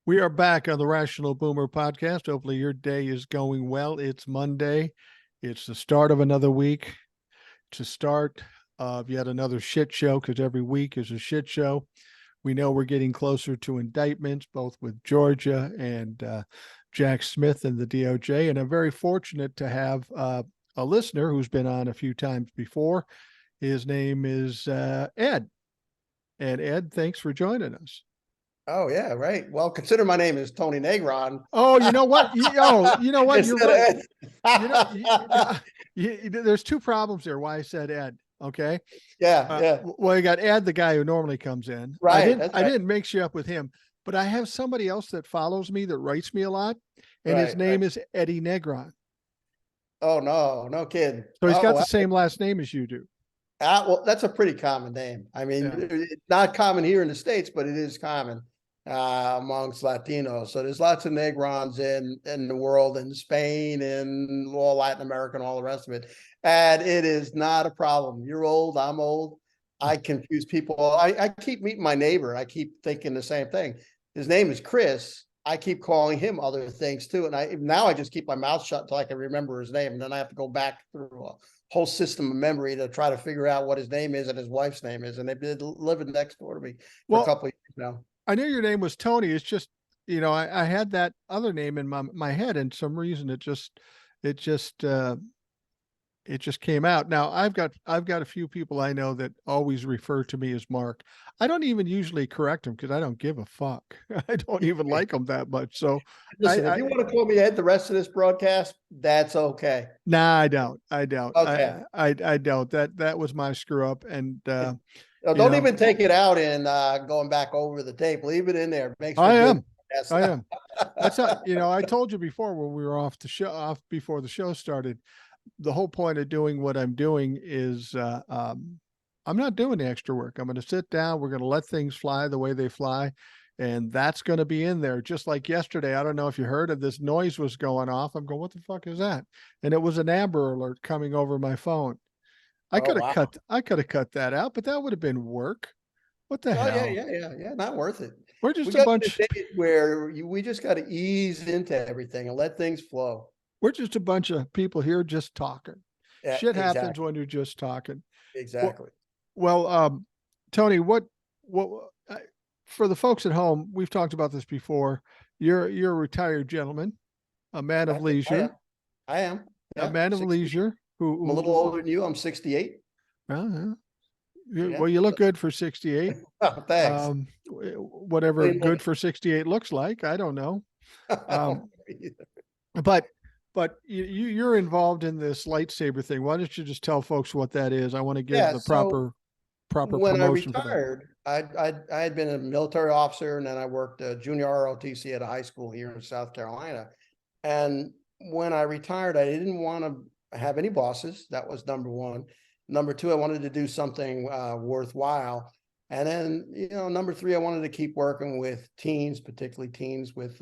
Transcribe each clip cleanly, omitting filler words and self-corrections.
We are back on the Rational Boomer podcast. Hopefully, your day is going well. It's Monday. It's the start of another week. To start of yet another shit show, because every week is a shit show. We know we're getting closer to indictments, both with Georgia and Jack Smith and the DOJ. And I'm very fortunate to have a listener who's been on a few times before. His name is Ed. And Ed, thanks for joining us. Oh yeah, right. Well, consider my name is Tony Negron. Oh, you know what? You know what? You're right. There's two problems there. Why I said Ed. Okay. Yeah. Well, you got Ed, the guy who normally comes in. Right. I didn't mix you up with him, but I have somebody else that follows me that writes me a lot, and his name is Eddie Negron. Oh no kidding. So he's got the same last name as you do. Well, that's a pretty common name. I mean, it's not common here in the States, but it is common amongst Latinos. So there's lots of Negrons in the world, in Spain, and all Latin America, and all the rest of it. And it is not a problem. You're old, I'm old. I confuse people. I keep meeting my neighbor. I keep thinking the same thing. His name is Chris. I keep calling him other things too. And now I just keep my mouth shut until I can remember his name. And then I have to go back through a whole system of memory to try to figure out what his name is and his wife's name is. And they've been living next door to me for a couple of years now. I knew your name was Tony. It's just, I had that other name in my head, and some reason it just came out. Now I've got a few people I know that always refer to me as Mark. I don't even usually correct them because I don't give a fuck. I don't even like them that much. So listen, if you want to call me Ed the rest of this broadcast, that's okay. Nah, I don't. Okay. I don't. That was my screw up. And don't even take it out and going back over the tape. Leave it in there. I am. That's how, I told you before when we were off before the show started. The whole point of doing what I'm doing is I'm not doing the extra work. I'm going to sit down. We're going to let things fly the way they fly. And that's going to be in there. Just like yesterday, I don't know if you heard of this noise was going off. I'm going, what the fuck is that? And it was an Amber Alert coming over my phone. I could have cut that out, but that would have been work. What the hell? Yeah. Not worth it. We're just a bunch where we just got to ease into everything and let things flow. We're just a bunch of people here just talking. Yeah, Shit happens when you're just talking. Exactly. Well, Tony, what for the folks at home, we've talked about this before. You're a retired gentleman, a man of leisure. I am. Yeah, a man of leisure. I'm a little older than you. I'm 68. Well, you look good for 68. Oh, thanks. Whatever good for 68 looks like, I don't know. But you're involved in this lightsaber thing. Why don't you just tell folks what that is? I want to give the proper when promotion. When I retired, I had been a military officer, and then I worked junior ROTC at a high school here in South Carolina. And when I retired, I didn't want to have any bosses. That was number one. Number two, I wanted to do something worthwhile. And then, number three, I wanted to keep working with teens, particularly teens with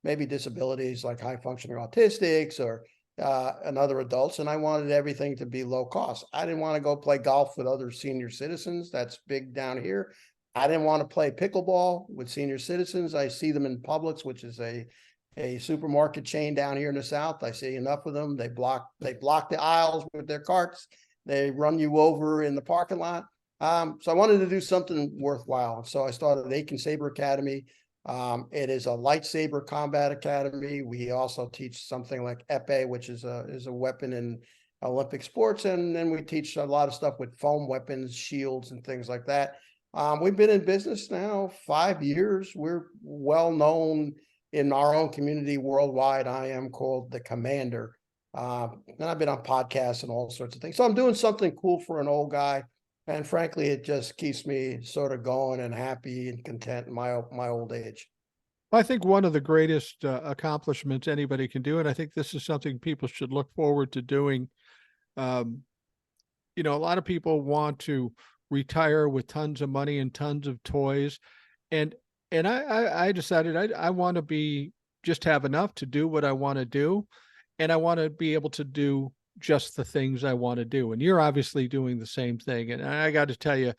maybe disabilities like high functioning autistics or and other adults. And I wanted everything to be low cost. I didn't want to go play golf with other senior citizens. That's big down here. I didn't want to play pickleball with senior citizens. I see them in Publix, which is a supermarket chain down here in the South. I see enough of them. They block the aisles with their carts. They run you over in the parking lot. So I wanted to do something worthwhile. So I started Aiken Saber Academy. It is a lightsaber combat academy. We also teach something like epee, which is a weapon in Olympic sports. And then we teach a lot of stuff with foam weapons, shields, and things like that. We've been in business now 5 years. We're well known in our own community worldwide. I am called the Commander. And I've been on podcasts and all sorts of things. So I'm doing something cool for an old guy. And frankly, it just keeps me sort of going and happy and content in my old age. I think one of the greatest accomplishments anybody can do, and I think this is something people should look forward to doing. A lot of people want to retire with tons of money and tons of toys. And I decided I want to just have enough to do what I want to do. And I want to be able to do just the things I want to do. And you're obviously doing the same thing. And I got to tell you,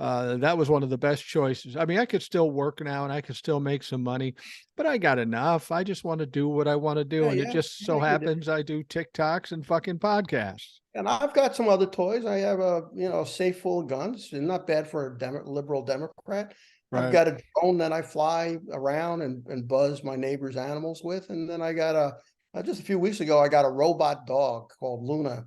That was one of the best choices. I mean, I could still work now and I could still make some money, but I got enough. I just want to do what I want to do. Yeah, And it yeah, just so yeah, you did. happens I do TikToks and fucking podcasts. And I've got some other toys. I have a, safe full of guns, and not bad for a liberal Democrat. I've Right. got a drone that I fly around and buzz my neighbor's animals with. And then I got just a few weeks ago, I got a robot dog called Luna.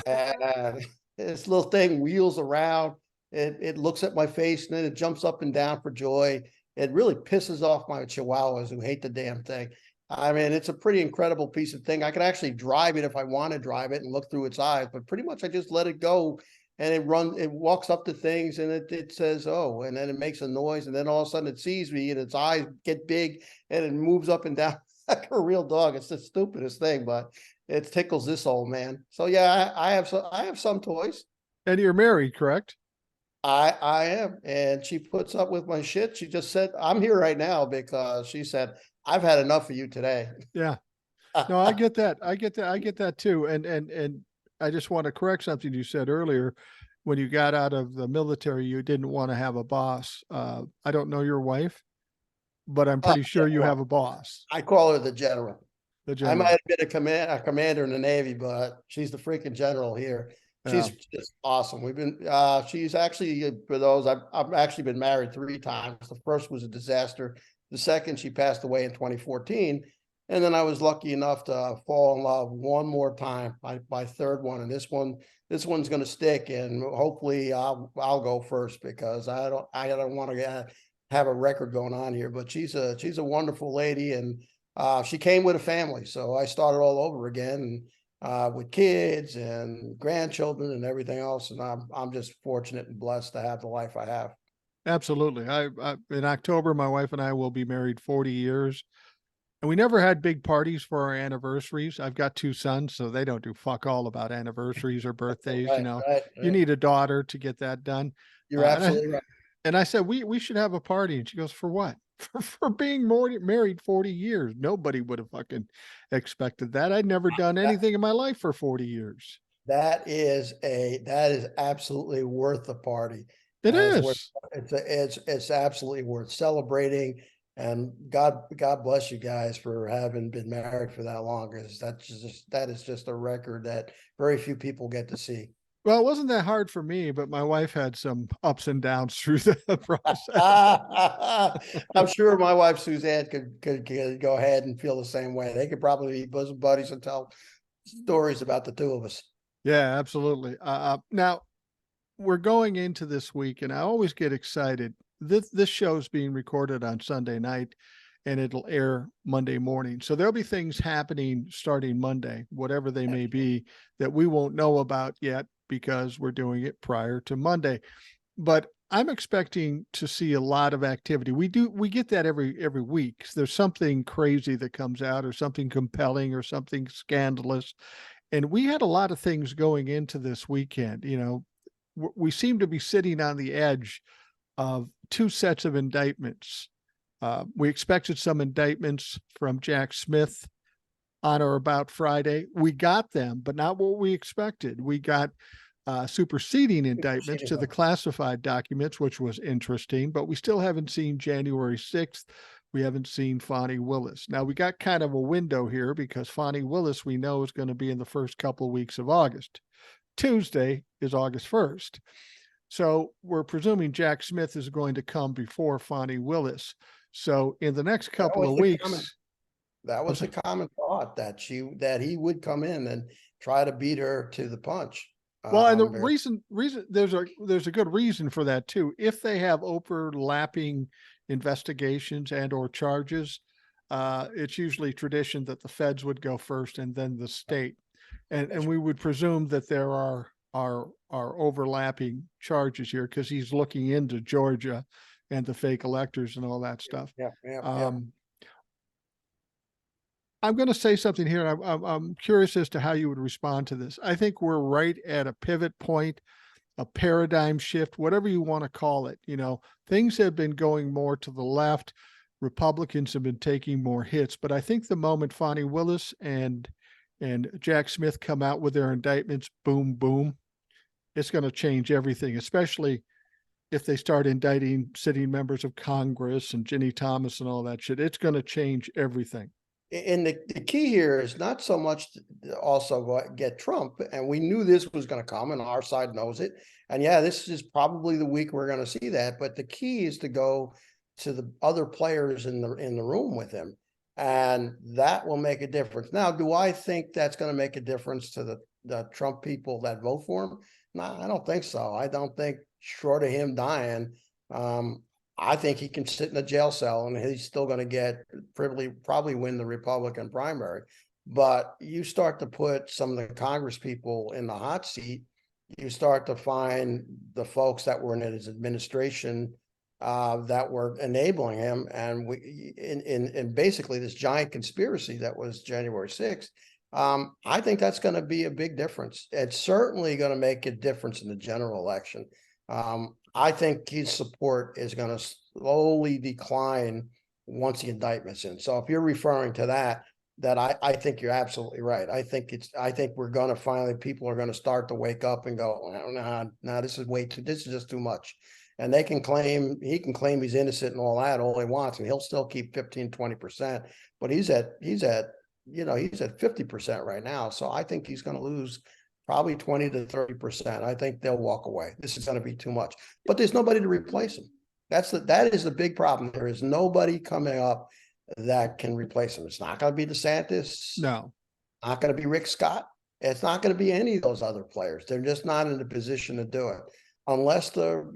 And this little thing wheels around. It looks at my face and then it jumps up and down for joy. It really pisses off my chihuahuas who hate the damn thing. I mean, it's a pretty incredible piece of thing. I could actually drive it if I want to drive it and look through its eyes, but pretty much I just let it go and it walks up to things and it says, oh, and then it makes a noise. And then all of a sudden it sees me and its eyes get big and it moves up and down like a real dog. It's the stupidest thing, but it tickles this old man. So yeah, I have some toys. And you're married, correct? I am, and she puts up with my shit. She just said, "I'm here right now," because she said, "I've had enough of you today." Yeah. No, I get that. I get that. I get that too. And I just want to correct something you said earlier. When you got out of the military, you didn't want to have a boss. I don't know your wife, but I'm Oh, pretty sure yeah, you well, have a boss, I call her the general. the I might general. have been a commander in the Navy, but she's the freaking general here. Yeah, She's just awesome. She's actually, for those, I've actually been married 3 times. The first was a disaster. The second, she passed away in 2014. And then I was lucky enough to fall in love one more time, my third one. And this one's going to stick. And hopefully I'll go first because I don't want to have a record going on here, but she's a wonderful lady. And she came with a family. So I started all over again. With kids and grandchildren and everything else. And I'm just fortunate and blessed to have the life I have. absolutely. I in October, my wife and I will be married 40 years. And we never had big parties for our anniversaries. I've got 2 sons, so they don't do fuck all about anniversaries or birthdays. Right, right, You right. need a daughter to get that done. You're And I absolutely right. and I said we should have a party, and she goes, for what? For being more married 40 years. Nobody would have fucking expected that. I'd never done That, anything in my life for 40 years. that is absolutely worth the party. It It's worth is. it's absolutely worth celebrating. And God bless you guys for having been married for that long, because that is just a record that very few people get to see. Well, it wasn't that hard for me, but my wife had some ups and downs through the process. I'm sure my wife Suzanne could go ahead and feel the same way. They could probably be bosom buddies and tell stories about the two of us. Yeah, absolutely. Now we're going into this week, and I always get excited. This show's being recorded on Sunday night, and it'll air Monday morning. So there'll be things happening starting Monday, whatever they may be, that we won't know about yet because we're doing it prior to Monday. But I'm expecting to see a lot of activity. We get that every week. There's something crazy that comes out, or something compelling, or something scandalous. And we had a lot of things going into this weekend. We seem to be sitting on the edge of 2 sets of indictments. We expected some indictments from Jack Smith on or about Friday. We got them, but not what we expected. We got superseding indictments to the classified documents, which was interesting, but we still haven't seen January 6th. We haven't seen Fonnie Willis. Now, we got kind of a window here because Fonnie Willis, we know, is going to be in the first couple of weeks of August. Tuesday is August 1st. So we're presuming Jack Smith is going to come before Fonnie Willis. So in the next couple of weeks, That was the common thought, that he would come in and try to beat her to the punch. well, and the Very, reason there's a good reason for that too. If they have overlapping investigations and or charges, it's usually tradition that the feds would go first and then the state, and we would presume that there are overlapping charges here because he's looking into Georgia and the fake electors and all that stuff. yeah, yeah, yeah. Um, I'm going to say something here. I'm curious as to how you would respond to this. I think we're right at a pivot point, a paradigm shift, whatever you want to call it. Things have been going more to the left. Republicans have been taking more hits, but I think the moment Fonnie Willis and Jack Smith come out with their indictments, boom, boom, it's going to change everything, especially if they start indicting sitting members of Congress and Ginny Thomas and all that shit, it's going to change everything. And the key here is not so much to also get Trump, and we knew this was going to come, and our side knows it. And yeah, this is probably the week we're going to see that. But the key is to go to the other players in the room with him, and that will make a difference. Now, do I think that's going to make a difference to the Trump people that vote for him? No, I don't think so. I don't think, short of him dying, I think he can sit in a jail cell and he's still going to get probably win the Republican primary. But you start to put some of the Congress people in the hot seat, you start to find the folks that were in his administration that were enabling him, and we in basically this giant conspiracy that was January 6th. I think that's going to be a big difference. It's certainly going to make a difference in the general election. I think his support is going to slowly decline once the indictment's in. So if you're referring to that I think you're absolutely right. I think we're going to finally, people are going to start to wake up and go, oh, no, this is just too much. And he can claim he's innocent and all that, all he wants, and he'll still keep 15, 20%, but he's at 50% right now. So I think he's going to lose probably 20 to 30%. I think they'll walk away. This is going to be too much, but there's nobody to replace him. That is the big problem. There is nobody coming up that can replace him. It's not going to be DeSantis. No, not going to be Rick Scott. It's not going to be any of those other players. They're just not in a position to do it unless the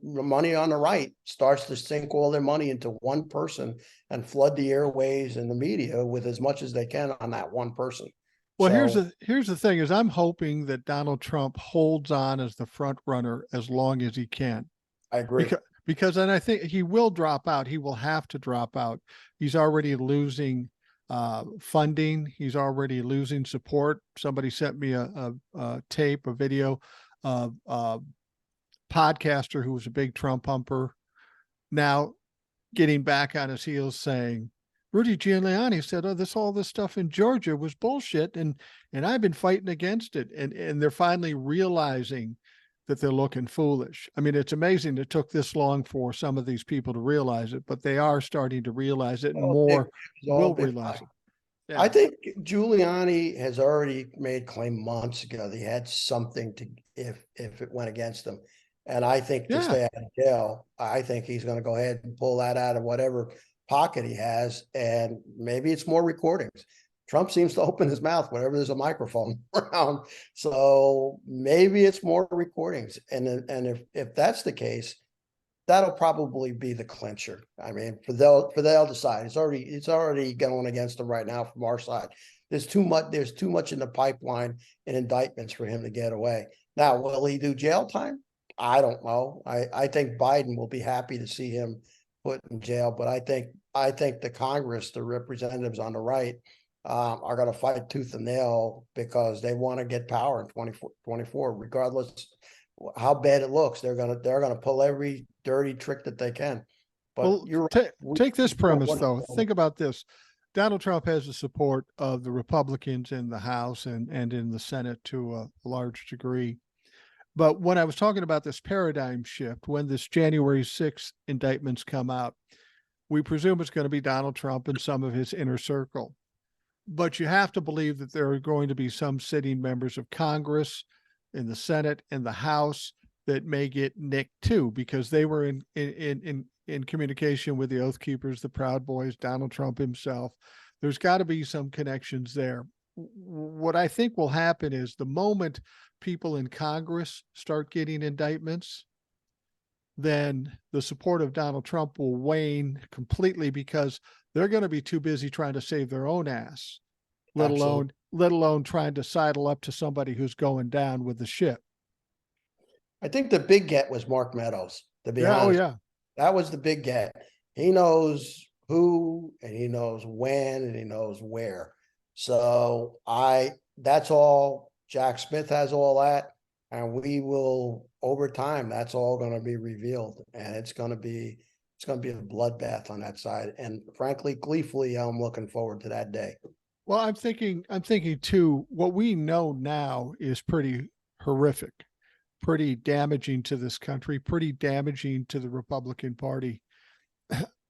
money on the right starts to sink all their money into one person and flood the airways and the media with as much as they can on that one person. well, here's the thing is I'm hoping that Donald Trump holds on as the front runner as long as he can. I agree. Because then I think he will drop out. He will have to drop out. He's already losing funding. He's already losing support. Somebody sent me a video of a podcaster who was a big Trump pumper now getting back on his heels saying, Rudy Giuliani said, "Oh, all this stuff in Georgia was bullshit, and I've been fighting against it." And they're finally realizing that they're looking foolish. I mean, it's amazing it took this long for some of these people to realize it, but they are starting to realize it, and more will realize it. Yeah. I think Giuliani has already made claim months ago that he had something to if it went against him. And I think to stay out of jail, I think he's going to go ahead and pull that out of whatever pocket he has, and maybe it's more recordings. Trump seems to open his mouth whenever there's a microphone around, so maybe it's more recordings. And if that's the case, that'll probably be the clincher. I mean, for the other side, it's already going against them right now from our side. There's too much in the pipeline in indictments for him to get away. Now, will he do jail time? I don't know. I think Biden will be happy to see him put in jail, but I think the Congress, the representatives on the right, are going to fight tooth and nail because they want to get power in 2024, regardless how bad it looks. They're going to pull every dirty trick that they can. But well, you're right. Take this premise though. Think about this. Donald Trump has the support of the Republicans in the House and in the Senate to a large degree. But when I was talking about this paradigm shift, when this January 6th indictments come out, we presume it's going to be Donald Trump and some of his inner circle. But you have to believe that there are going to be some sitting members of Congress, in the Senate, and the House that may get nicked too, because they were in communication with the Oath Keepers, the Proud Boys, Donald Trump himself. There's got to be some connections there. What I think will happen is the moment people in Congress start getting indictments, then the support of Donald Trump will wane completely because they're going to be too busy trying to save their own ass, let alone trying to sidle up to somebody who's going down with the ship. I think the big get was Mark Meadows, to be honest. Oh yeah. That was the big get. He knows who, and he knows when, and he knows where. So that's all. Jack Smith has all that, and we will, over time, that's all going to be revealed, and it's going to be a bloodbath on that side. And frankly, gleefully, I'm looking forward to that day. Well, I'm thinking too, what we know now is pretty horrific, pretty damaging to this country, pretty damaging to the Republican Party.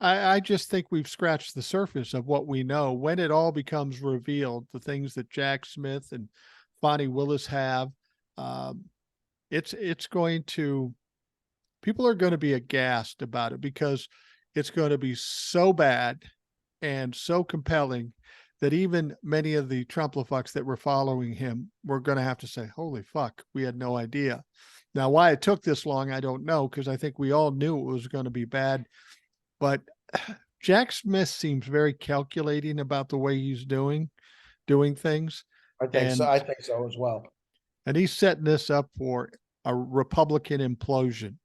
I just think we've scratched the surface of what we know. When it all becomes revealed, the things that Jack Smith and Fonnie Willis have, um, it's going to, people are going to be aghast about it because it's going to be so bad and so compelling that even many of the Trumplafucks that were following him were going to have to say, holy fuck, we had no idea. Now, why it took this long, I don't know, because I think we all knew it was going to be bad. But Jack Smith seems very calculating about the way he's doing things. I think so. And I think so as well. and he's setting this up for a Republican implosion.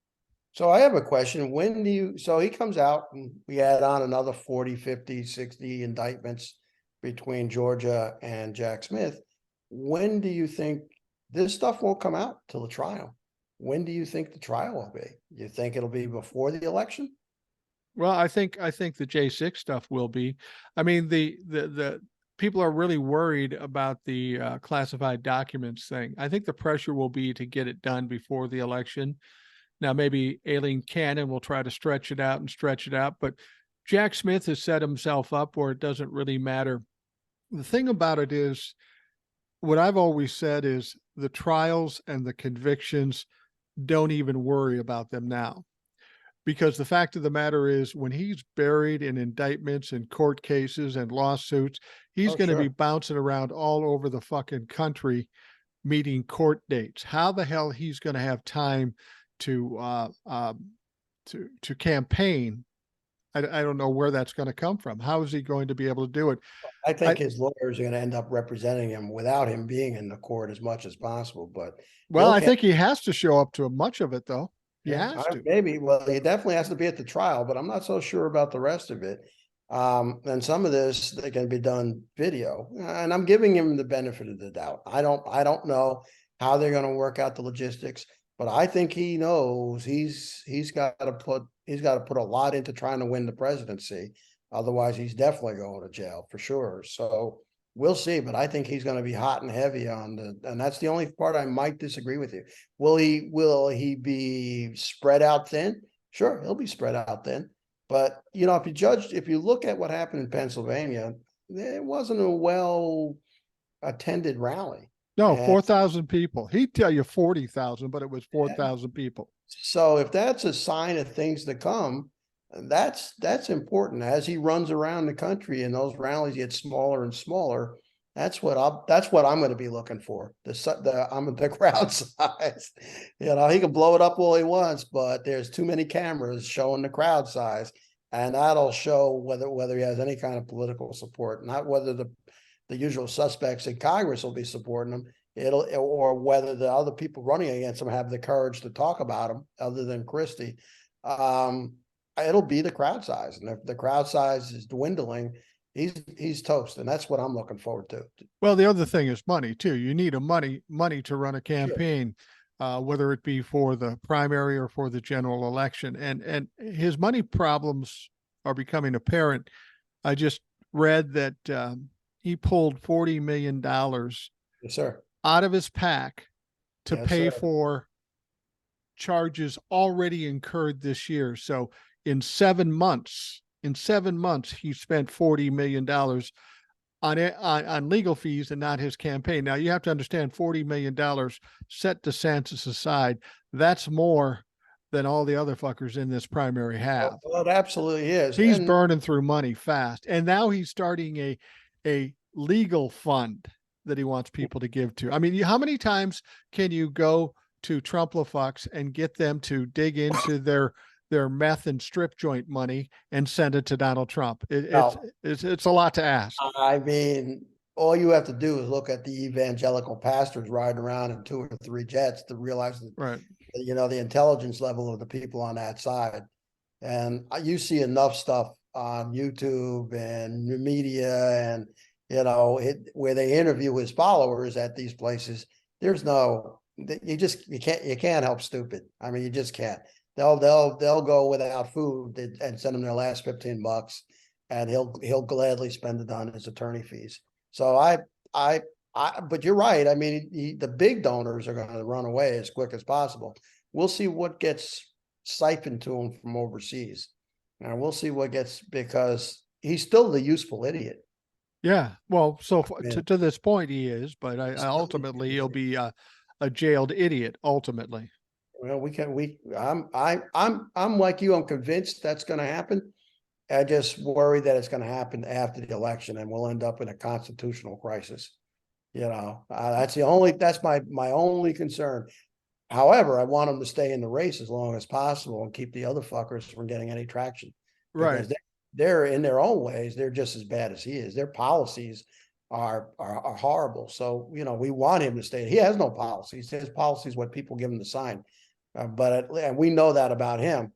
So I have a question. When do you, so he comes out and we add on another 40, 50, 60 indictments between Georgia and Jack Smith. When do you think this stuff won't come out till the trial? When do you think the trial will be? You think it'll be before the election? Well, I think the J6 stuff will be. I mean, the people are really worried about the classified documents thing. I think the pressure will be to get it done before the election. Now, maybe Aileen Cannon will try to stretch it out, but Jack Smith has set himself up where it doesn't really matter. The thing about it is, what I've always said is the trials and the convictions, don't even worry about them now. Because the fact of the matter is, when he's buried in indictments and court cases and lawsuits, he's going to be bouncing around all over the fucking country meeting court dates. How the hell he's going to have time to campaign? I don't know where that's going to come from. How is he going to be able to do it? I think his lawyers are going to end up representing him without him being in the court as much as possible. But Well, I think he has to show up to much of it, though. He has to. Maybe. Well, he definitely has to be at the trial, but I'm not so sure about the rest of it. And some of this that can be done video, and I'm giving him the benefit of the doubt. I don't know how they're going to work out the logistics, but I think he knows he's got to put a lot into trying to win the presidency. Otherwise, he's definitely going to jail for sure. So we'll see, but I think he's going to be hot and heavy and that's the only part I might disagree with you. Will he be spread out thin? Sure, he'll be spread out thin. But if you look at what happened in Pennsylvania, it wasn't a well attended rally. No, 4,000 people. He'd tell you 40,000, but it was 4,000 people. So if that's a sign of things to come, that's important. As he runs around the country and those rallies get smaller and smaller, that's what I'm going to be looking for. The crowd size. He can blow it up all he wants, but there's too many cameras showing the crowd size, and that'll show whether he has any kind of political support, not whether the usual suspects in Congress will be supporting him. Or whether the other people running against him have the courage to talk about him, other than Christie. It'll be the crowd size, and if the crowd size is dwindling, he's toast, and that's what I'm looking forward to. Well, the other thing is money too. You need money to run a campaign, whether it be for the primary or for the general election. And his money problems are becoming apparent. I just read that he pulled $40 million Yes, sir. out of his PAC to pay sir. for charges already incurred this year. So in 7 months, he spent $40 million on legal fees and not his campaign. Now you have to understand, $40 million, set DeSantis aside, that's more than all the other fuckers in this primary have. Well, it absolutely is. He's burning through money fast. And now he's starting a legal fund that he wants people to give to. I mean, how many times can you go to Trumplafucks and get them to dig into their meth and strip joint money and send it to Donald Trump? It's a lot to ask. I mean, all you have to do is look at the evangelical pastors riding around in 2 or 3 jets to realize that, the intelligence level of the people on that side. And you see enough stuff on YouTube and media and, where they interview his followers at these places. There's you can't help stupid. I mean, you just can't. They'll go without food and send him their last $15, and he'll gladly spend it on his attorney fees. So I But you're right. I mean, the big donors are going to run away as quick as possible. We'll see what gets siphoned to him from overseas. And we'll see what gets, because he's still the useful idiot. Yeah. Well, so Yeah. to this point, he is, but I Still the ultimately useful he'll idiot. be a jailed idiot ultimately. Well, I'm like you. I'm convinced that's going to happen. I just worry that it's going to happen after the election, and we'll end up in a constitutional crisis. That's my only concern. However, I want him to stay in the race as long as possible and keep the other fuckers from getting any traction, Right. because they're in their own ways, they're just as bad as he is. Their policies are horrible. So, we want him to stay. He has no policies. His policies, what people give him to sign. And we know that about him.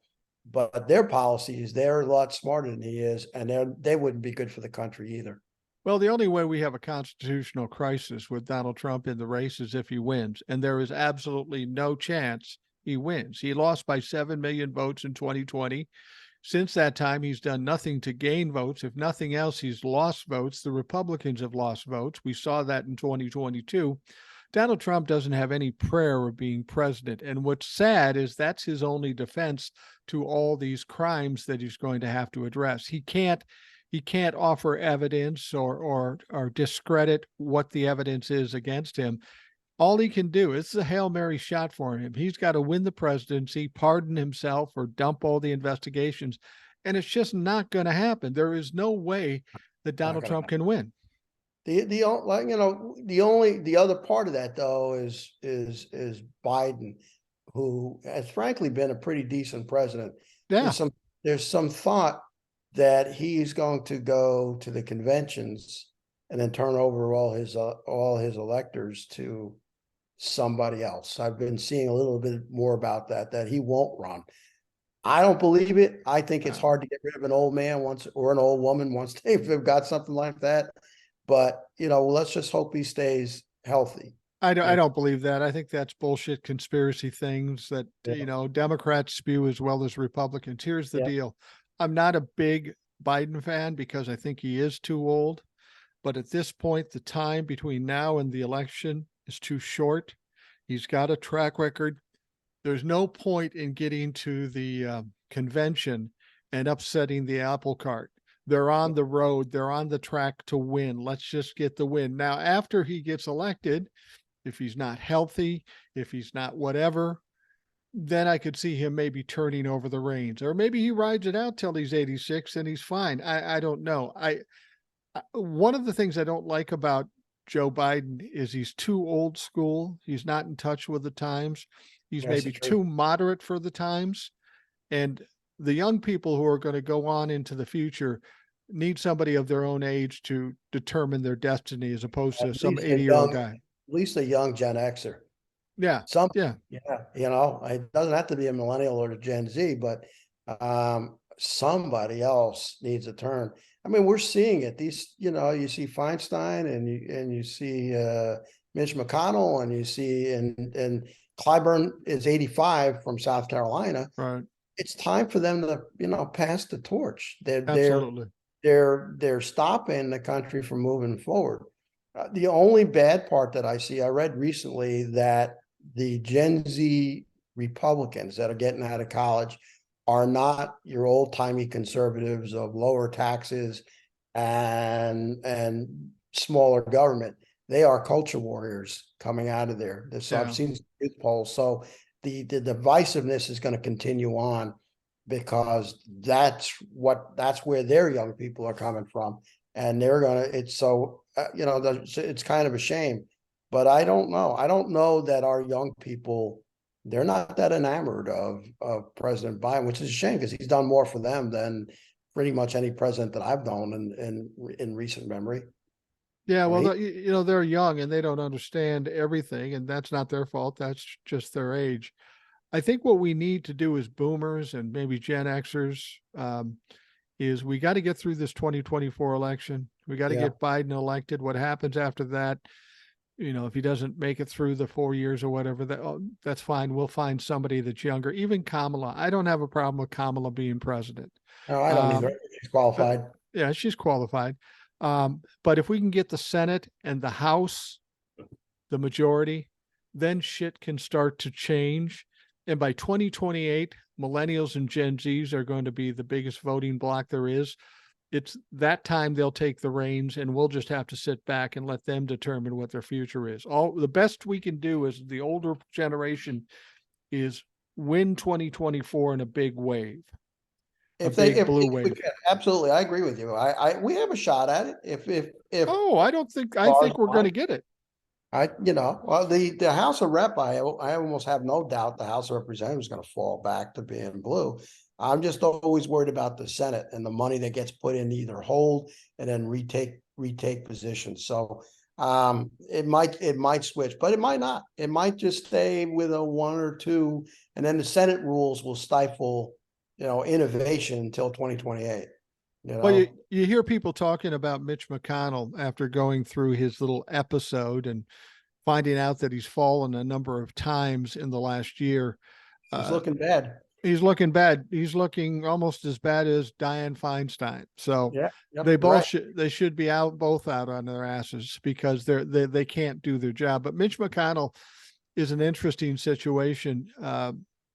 But their policies, they're a lot smarter than he is, and they wouldn't be good for the country either. Well, the only way we have a constitutional crisis with Donald Trump in the race is if he wins, and there is absolutely no chance he wins. He lost by 7 million votes in 2020. Since that time, he's done nothing to gain votes. If nothing else, he's lost votes. The Republicans have lost votes. We saw that in 2022. Donald Trump doesn't have any prayer of being president. And what's sad is that's his only defense to all these crimes that he's going to have to address. He can't offer evidence or discredit what the evidence is against him. All he can do is a Hail Mary shot for him. He's got to win the presidency, pardon himself, or dump all the investigations. And it's just not going to happen. There is no way that Not Donald gonna Trump can win. The other part of that though is Biden, who has frankly been a pretty decent president. Yeah. There's some thought that he's going to go to the conventions and then turn over all his electors to somebody else. I've been seeing a little bit more about that he won't run. I don't believe it. I think it's hard to get rid of an old man once, or an old woman once they've got something like that. But let's just hope he stays healthy. I don't believe that. I think that's bullshit conspiracy things that, Yeah. Democrats spew as well as Republicans. Here's the Yeah. deal. I'm not a big Biden fan because I think he is too old. But at this point, the time between now and the election is too short. He's got a track record. There's no point in getting to the convention and upsetting the apple cart. They're on the road. They're on the track to win. Let's just get the win. Now, after he gets elected, if he's not healthy, if he's not whatever, then I could see him maybe turning over the reins, or maybe he rides it out till he's 86 and he's fine. I don't know. One of the things I don't like about Joe Biden is he's too old school. He's not in touch with the times. He's That's the maybe truth. too moderate for the times. And the young people who are going to go on into the future need somebody of their own age to determine their destiny as opposed to At some least a 80-year-old young, guy. at least a young Gen Xer. Yeah. Some, Yeah. yeah, it doesn't have to be a millennial or a Gen Z, but somebody else needs a turn. I mean, we're seeing it. You see Feinstein, and you see Mitch McConnell, and you see and Clyburn is 85 from South Carolina. Right. It's time for them to pass the torch. Absolutely. They're stopping the country from moving forward. The only bad part that I see, I read recently that the Gen Z Republicans that are getting out of college are not your old timey conservatives of lower taxes and smaller government. They are culture warriors coming out of there. So I've Yeah. seen youth polls. So the divisiveness is going to continue on, because that's where their young people are coming from, and they're gonna. It's so it's kind of a shame, but I don't know. I don't know that our young people, they're not that enamored of President Biden, which is a shame because he's done more for them than pretty much any president that I've known in recent memory. Yeah. I Well, mean, they're young and they don't understand everything, and that's not their fault. That's just their age. I think what we need to do as boomers and maybe Gen Xers is we got to get through this 2024 election. We got to yeah, get Biden elected. What happens after that, if he doesn't make it through the 4 years or whatever, that's fine. We'll find somebody that's younger. Even Kamala. I don't have a problem with Kamala being president. no, I don't either. Um, She's but qualified. yeah, she's qualified. But if we can get the Senate and the House the majority, then shit can start to change. And by 2028, millennials and Gen Zs are going to be the biggest voting bloc there is. It's that time they'll take the reins, and we'll just have to sit back and let them determine what their future is. All the best we can do as the older generation is win 2024 in a big wave. If big blue we wave. can, absolutely, I agree with you. We have a shot at it. If Oh, I think we're going to get it. Well, the House of Rep, I almost have no doubt the House of Representatives is going to fall back to being blue. I'm just always worried about the Senate and the money that gets put in to either hold and then retake positions. So it might switch, but it might not. It might just stay with a 1 or 2, and then the Senate rules will stifle, innovation until 2028. Well, you hear people talking about Mitch McConnell after going through his little episode and finding out that he's fallen a number of times in the last year. He's looking bad. He's looking bad. He's looking almost as bad as Dianne Feinstein. So they should be both out on their asses because they can't do their job. But Mitch McConnell is an interesting situation.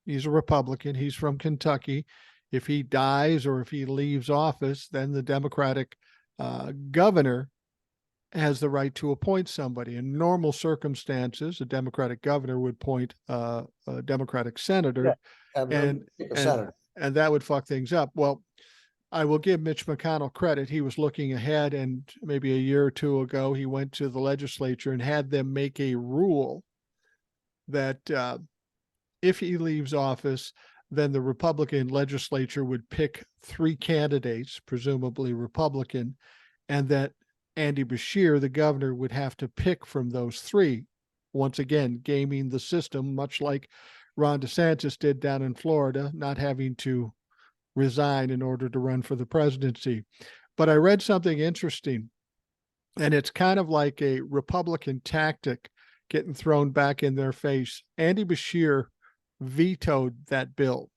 He's a Republican. He's from Kentucky. If he dies or if he leaves office, then the Democratic governor has the right to appoint somebody. In normal circumstances, a Democratic governor would appoint a Democratic senator, and that would fuck things up. Well, I will give Mitch McConnell credit. He was looking ahead, and maybe a year or two ago, he went to the legislature and had them make a rule that if he leaves office, then the Republican legislature would pick 3 candidates, presumably Republican, and that Andy Beshear, the governor, would have to pick from those 3. Once again, gaming the system, much like Ron DeSantis did down in Florida, not having to resign in order to run for the presidency. But I read something interesting, and it's kind of like a Republican tactic getting thrown back in their face. Andy Beshear vetoed that bill.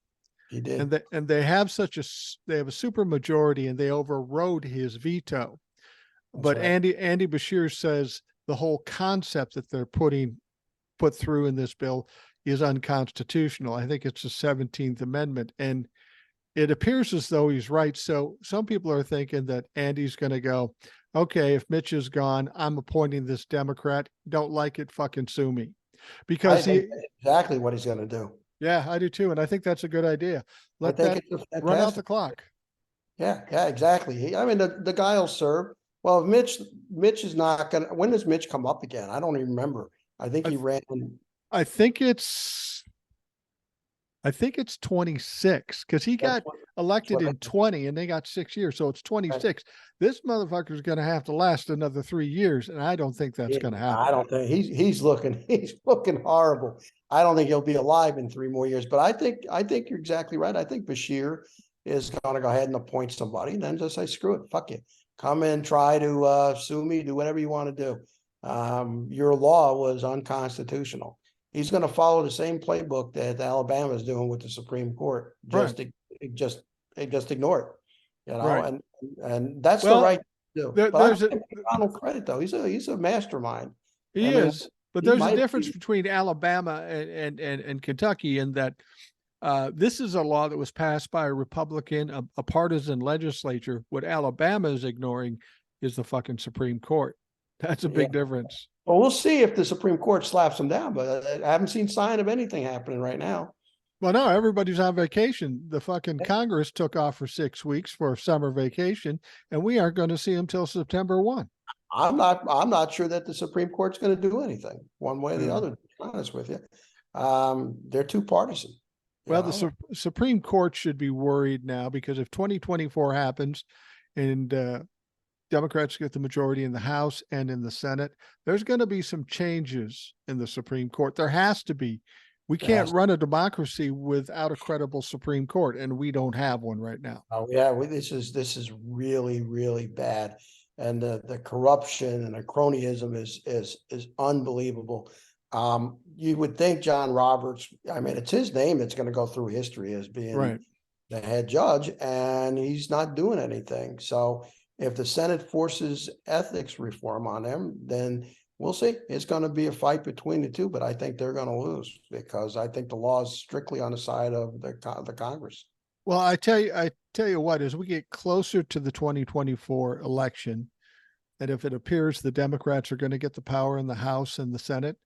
He did. And they have a super majority, and they overrode his veto. But right. Andy Beshear says the whole concept that they're put through in this bill is unconstitutional. I think it's the 17th Amendment, and it appears as though he's right. So some people are thinking that Andy's going to go, okay, if Mitch is gone, I'm appointing this Democrat. Don't like it, fucking sue me. Because that's exactly what he's going to do. Yeah, I do too, and I think that's a good idea. Run out the clock. Yeah, exactly. I mean, the guy will serve. Well, if Mitch is not going to. When does Mitch come up again? I don't even remember. I think he ran. I think it's 26 because he got elected in 20 and they got 6 years, so it's 26. Right. This motherfucker is going to have to last another 3 years, and I don't think that's going to happen. I don't think he's looking horrible. I don't think he'll be alive in 3 more years. But I think you're exactly right. I think Beshear is going to go ahead and appoint somebody, and then just say, screw it, fuck it, come in, try to sue me, do whatever you want to do. Your law was unconstitutional. He's going to follow the same playbook that Alabama is doing with the Supreme Court. Just ignore it, right. and that's the right thing to do. There's McConnell credit though. He's a mastermind. He is, but there's a difference between Alabama and Kentucky in that this is a law that was passed by a Republican, a partisan legislature. What Alabama is ignoring is the fucking Supreme Court. That's a big difference. Well, we'll see if the Supreme Court slaps them down, but I haven't seen sign of anything happening right now. Well, no, everybody's on vacation. The fucking Congress took off for 6 weeks for summer vacation, and we aren't going to see them till September 1. I'm not sure that the Supreme Court's going to do anything one way or the other, to be honest with you. They're too partisan. Well, the Supreme Court should be worried now because if 2024 happens and Democrats get the majority in the House and in the Senate, there's going to be some changes in the Supreme Court. There has to be. We can't run a democracy without a credible Supreme Court, and we don't have one right now. Oh yeah, this is really, really bad, and the corruption and the cronyism is unbelievable. You would think John Roberts, I mean, it's his name that's going to go through history as being the head judge, and he's not doing anything. So if the Senate forces ethics reform on him, then we'll see. It's going to be a fight between the two, but I think they're going to lose because I think the law is strictly on the side of the Congress. Well, I tell you what, as we get closer to the 2024 election, and if it appears the Democrats are going to get the power in the House and the Senate,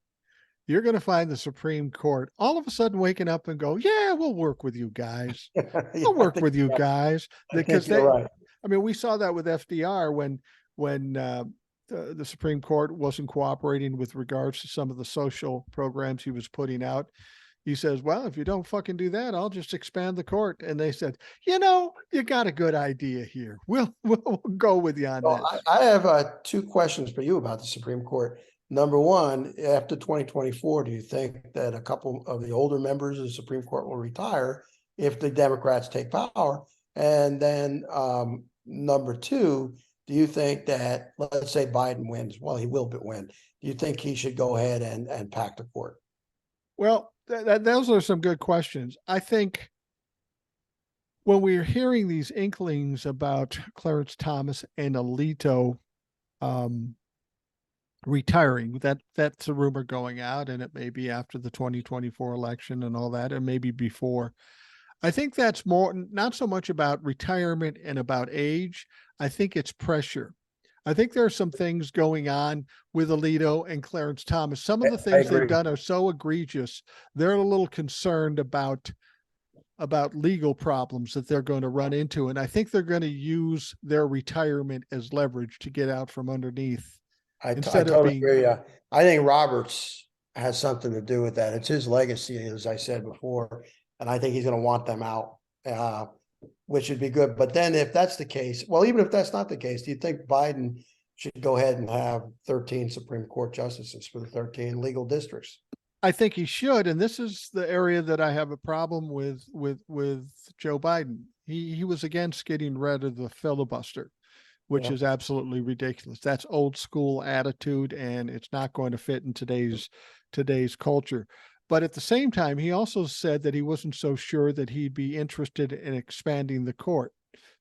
you're going to find the Supreme Court all of a sudden waking up and go, yeah, we'll work with you guys. Yeah, We'll work with you guys. I think Because you're right. I mean, we saw that with FDR when the Supreme Court wasn't cooperating with regards to some of the social programs he was putting out. He says, well, if you don't fucking do that, I'll just expand the court. And they said, you got a good idea here. We'll go with you on So this. I have two questions for you about the Supreme Court. Number one, after 2024, do you think that a couple of the older members of the Supreme Court will retire if the Democrats take power? And then number two, do you think that, let's say Biden wins, well, he will win. Do you think he should go ahead and pack the court? Well, those are some good questions. I think when we're hearing these inklings about Clarence Thomas and Alito retiring, that's a rumor going out, and it may be after the 2024 election and all that, and maybe before. I think that's more not so much about retirement and about age. I think it's pressure. I think there are some things going on with Alito and Clarence Thomas. Some of the things they've done are so egregious. They're a little concerned about legal problems that they're going to run into. And I think they're going to use their retirement as leverage to get out from underneath. I totally agree. I think Roberts has something to do with that. It's his legacy, as I said before. And I think he's going to want them out, which would be good. But then if that's the case, well, even if that's not the case, do you think Biden should go ahead and have 13 Supreme Court justices for the 13 legal districts? I think he should. And this is the area that I have a problem with Joe Biden. He was against getting rid of the filibuster, which is absolutely ridiculous. That's old school attitude, and it's not going to fit in today's culture. But at the same time, he also said that he wasn't so sure that he'd be interested in expanding the court.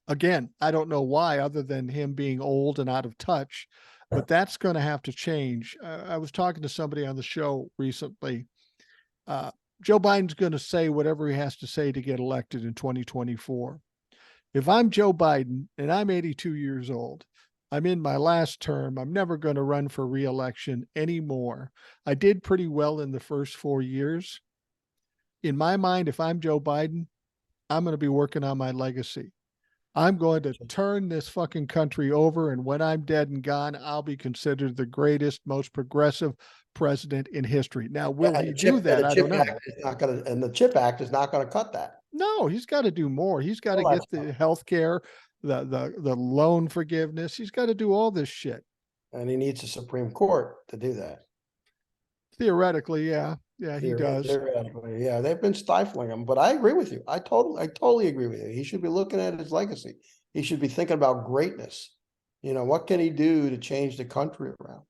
Again, I don't know why, other than him being old and out of touch, but that's going to have to change. I was talking to somebody on the show recently. Joe Biden's going to say whatever he has to say to get elected in 2024. If I'm Joe Biden and I'm 82 years old, I'm in my last term, I'm never going to run for re-election anymore. I did pretty well in the first 4 years. In my mind, if I'm Joe Biden, I'm going to be working on my legacy. I'm going to turn this fucking country over, and when I'm dead and gone, I'll be considered the greatest, most progressive president in history. Now, will he do that? I don't know. And the CHIP Act is not going to cut that. No, he's got to do more. He's got to get the health care, the loan forgiveness. He's got to do all this shit. And he needs a Supreme Court to do that. Theoretically, yeah. Yeah, he does. Theoretically, yeah. They've been stifling him, but I agree with you. I totally agree with you. He should be looking at his legacy. He should be thinking about greatness. What can he do to change the country around?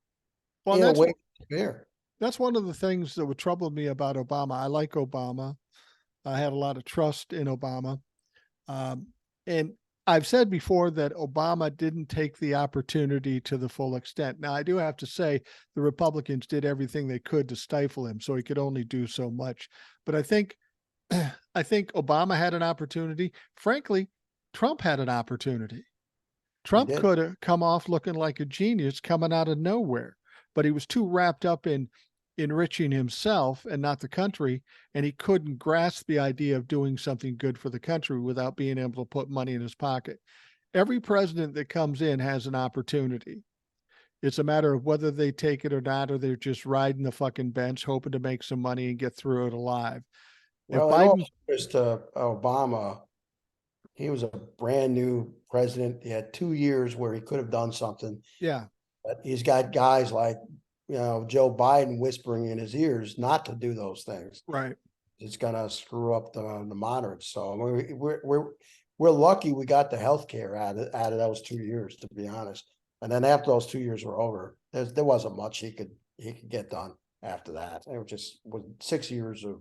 Well, that's one of the things that would trouble me about Obama. I like Obama. I had a lot of trust in Obama. And I've said before that Obama didn't take the opportunity to the full extent. Now, I do have to say the Republicans did everything they could to stifle him, so he could only do so much. But I think Obama had an opportunity. Frankly, Trump had an opportunity. Trump could have come off looking like a genius coming out of nowhere, but he was too wrapped up in enriching himself and not the country, and he couldn't grasp the idea of doing something good for the country without being able to put money in his pocket. Every president that comes in has an opportunity. It's a matter of whether they take it or not, or they're just riding the fucking bench hoping to make some money and get through it alive. Well, in all fairness to Obama, he was a brand new president. He had 2 years where he could have done something. Yeah. But he's got guys like Joe Biden whispering in his ears not to do those things. Right. It's gonna screw up the moderates. So we're lucky we got the health care out of those 2 years, to be honest. And then after those 2 years were over, there wasn't much he could get done after that. It was 6 years of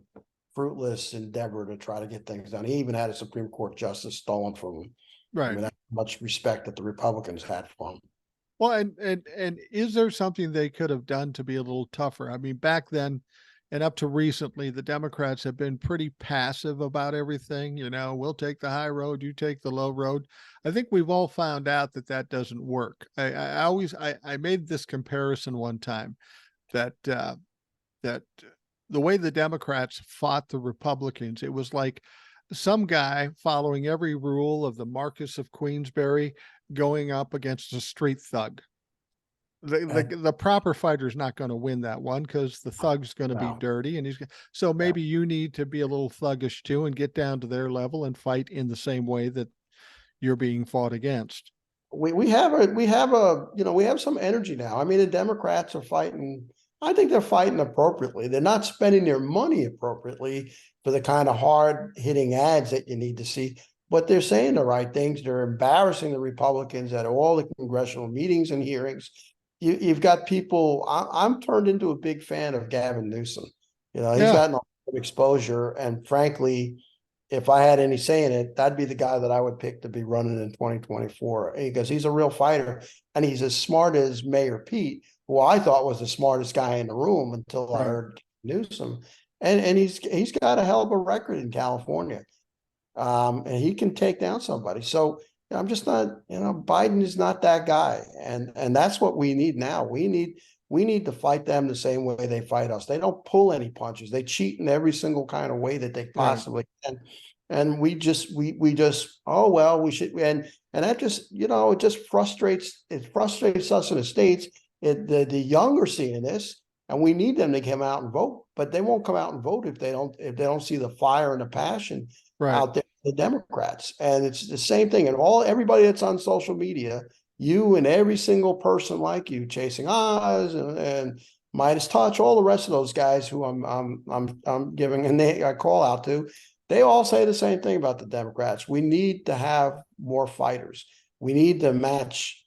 fruitless endeavor to try to get things done. He even had a Supreme Court justice stolen from him. Right. I mean, that's much respect that the Republicans had for him. Well, and is there something they could have done to be a little tougher? I mean, back then and up to recently, the Democrats have been pretty passive about everything. We'll take the high road, you take the low road. I think we've all found out that that doesn't work. I made this comparison one time that that the way the Democrats fought the Republicans, it was like some guy following every rule of the Marquis of Queensberry going up against a street thug. The proper fighter is not going to win that one because the thug's going to be No, dirty, and so no. maybe you need to be a little thuggish too and get down to their level and fight in the same way that you're being fought against. We have some energy now. I mean, the Democrats are fighting. I think they're fighting appropriately. They're not spending their money appropriately for the kind of hard hitting ads that you need to see, but they're saying the right things. They're embarrassing the Republicans at all the congressional meetings and hearings. You've got people. I'm turned into a big fan of Gavin Newsom. He's Yeah, gotten a lot of exposure, and frankly, if I had any say in it, that'd be the guy that I would pick to be running in 2024 because he's a real fighter and he's as smart as Mayor Pete, who I thought was the smartest guy in the room until I right, heard Newsom. And he's got a hell of a record in California. And he can take down somebody. So I'm just not, Biden is not that guy. And that's what we need now. We need to fight them the same way they fight us. They don't pull any punches. They cheat in every single kind of way that they right, possibly can. And we just, oh, well, we should, and that just, it just frustrates us in the States. The young are seeing this, and we need them to come out and vote, but they won't come out and vote if they don't see the fire and the passion right. out there, the Democrats. And it's the same thing. And everybody that's on social media, you and every single person like you, Chasing Oz and Midas Touch, all the rest of those guys who I'm giving a call out to, they all say the same thing about the Democrats. We need to have more fighters. We need to match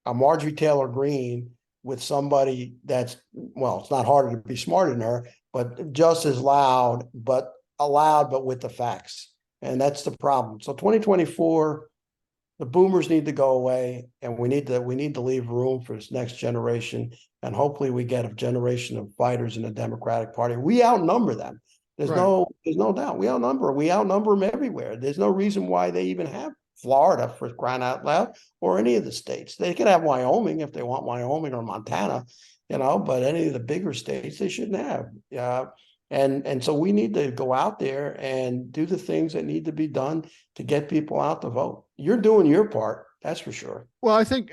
a Marjorie Taylor Greene with somebody that's, well, it's not harder to be smarter than her, but just as loud, but with the facts. And that's the problem. So 2024, the boomers need to go away, and we need to leave room for this next generation. And hopefully we get a generation of fighters in the Democratic Party. We outnumber them. There's Right. no doubt. We outnumber them everywhere. There's no reason why they even have Florida, for crying out loud, or any of the states. They can have Wyoming if they want Wyoming or Montana, but any of the bigger states they shouldn't have. And so we need to go out there and do the things that need to be done to get people out to vote. You're doing your part, that's for sure. Well, I think